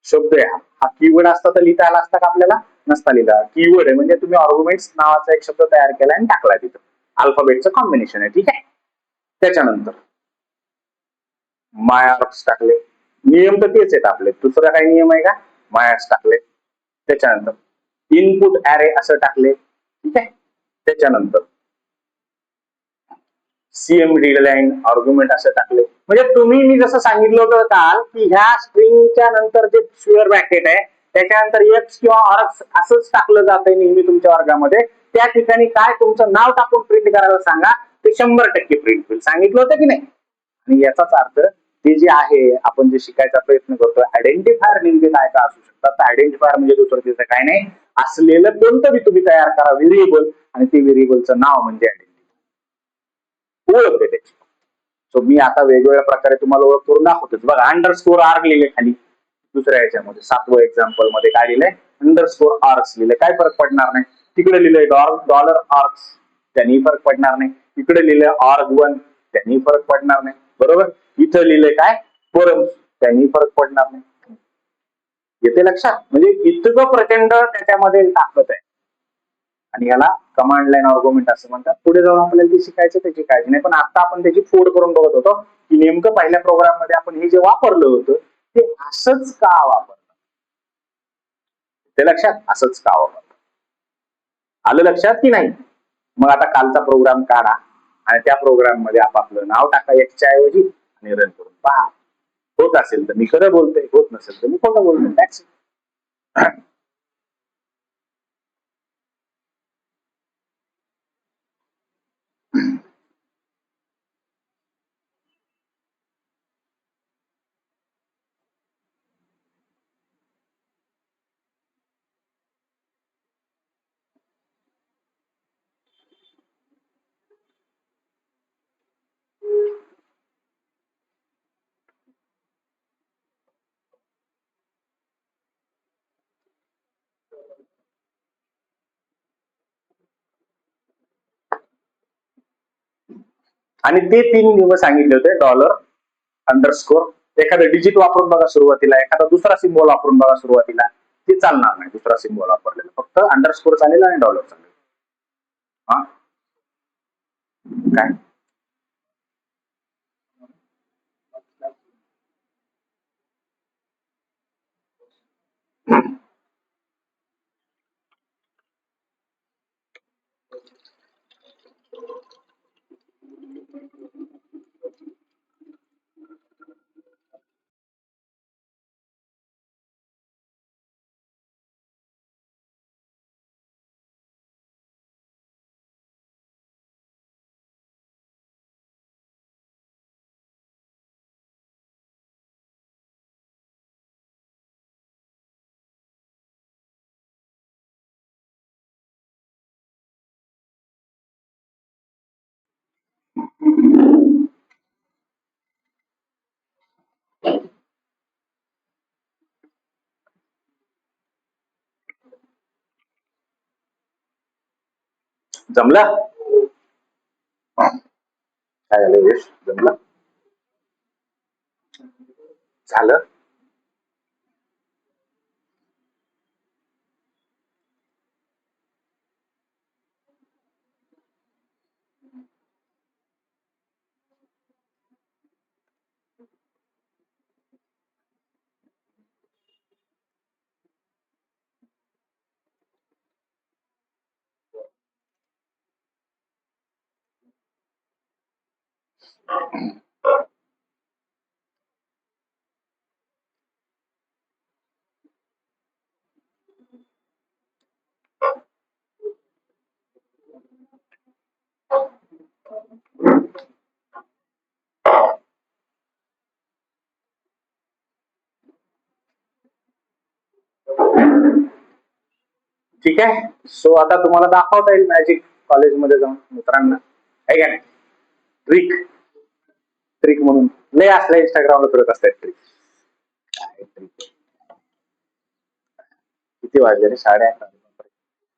शब्द आहे हा कीवर्ड असता तर लिहिता आला असता का आपल्याला, नसता लिहिला. कीवर्ड आहे म्हणजे तुम्ही आर्ग्युमेंट्स नावाचा एक शब्द तयार केला आणि टाकला तिथं, अल्फाबेटचं कॉम्बिनेशन आहे. ठीक आहे, त्याच्यानंतर मायार्क्स टाकले, नियम तर तेच आहेत आपले, दुसरा काही नियम आहे का, मायार्क्स टाकले. त्याच्यानंतर इनपुट ऍरे असं टाकले. ठीक आहे, त्याच्यानंतर सीएमडी लाईन आर्ग्युमेंट असं टाकले. म्हणजे तुम्ही मी जसं सांगितलं होतं काल की ह्या स्ट्रिंगच्या नंतर जे स्क्वेअर ब्रॅकेट आहे त्याच्यानंतर एक्स किंवा आर्क्स असंच टाकलं जातंय नेहमी तुमच्या वर्गामध्ये, त्या ठिकाणी काय तुमचं नाव टाकून प्रिंट करायला सांगा, ते 100% प्रिंट होईल. सांगितलं होतं की नाही. आणि याचाच अर्थ ते जे आहे आपण जे शिकायचा प्रयत्न करतोय आयडेंटिफायर नेमके काय का असू शकतात, तर आयडेंटिफायर म्हणजे दुसरं तिथं काय नाही, असलेलं कोणतंही तुम्ही तयार करा व्हेरिएबल आणि ते व्हेरिएबलचं नाव म्हणजे आयडेंटिफायर, ओळख आहे त्याची. सो मी आता वेगवेगळ्या प्रकारे तुम्हाला ओळख करून दाखवतो. बघा अंडरस्कोर आर्ग लिहिले खाली, दुसऱ्या याच्यामध्ये 7व्या एक्झाम्पल मध्ये काय लिहिलंय अंडरस्कोर आर्क्स लिहिले, काय फरक पडणार नाही. तिकडे लिहिलंय डॉलर आर्क्स, त्यांनी फरक पडणार नाही. इकडे लिहिलंय आर्ग1, त्यांनी फरक पडणार नाही. बरोबर, इथं लिहिलंय काय फोरम्स, त्यांनी फरक पडणार नाही. येते लक्षात, म्हणजे इतकं प्रचंड त्याच्यामध्ये ताकद आहे. आणि याला कमांड लाईन आर्ग्युमेंट असं म्हणतात. पुढे जाऊन आपल्याला ते शिकायचं त्याची काळजी नाही, पण आता आपण त्याची फोड करून बघत होतो की नेमकं पहिल्या प्रोग्राम मध्ये आपण हे जे वापरलं होतं ते असंच का वापरलं, ते लक्षात असंच का वापरलं, आलं लक्षात की नाही. मग आता कालचा प्रोग्राम काढा आणि त्या प्रोग्राम मध्ये आपापलं नाव टाका एक्सच्या ऐवजी आणि रन करून पहा. होत असेल तर मी खरं बोलतोय, होत नसेल तर मी खोटं बोलतोय. That's it. आणि ते 3 नियम सांगितले होते, डॉलर अंडरस्कोर, एखादं डिजिट वापरून बघा सुरुवातीला, एखादा दुसरा सिम्बॉल वापरून बघा सुरुवातीला, ते चालणार नाही. दुसरा सिम्बॉल वापरलेला, फक्त अंडरस्कोर चालेल आणि डॉलर चालेल. हा काय जमलं. काय झालं यश? जमलं? झालं? ठीक आहे. सो आता तुम्हाला दाखवता येईल मॅजिक कॉलेजमध्ये जाऊन मित्रांना, आहे का नाही? ट्रिक ट्रिक म्हणून लय असल्या इंस्टाग्रामला फिरत असतात ट्रिक. काय trick? किती वाजले रे? 11:30.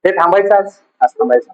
ते थांबायचं आज आज थांबायचं.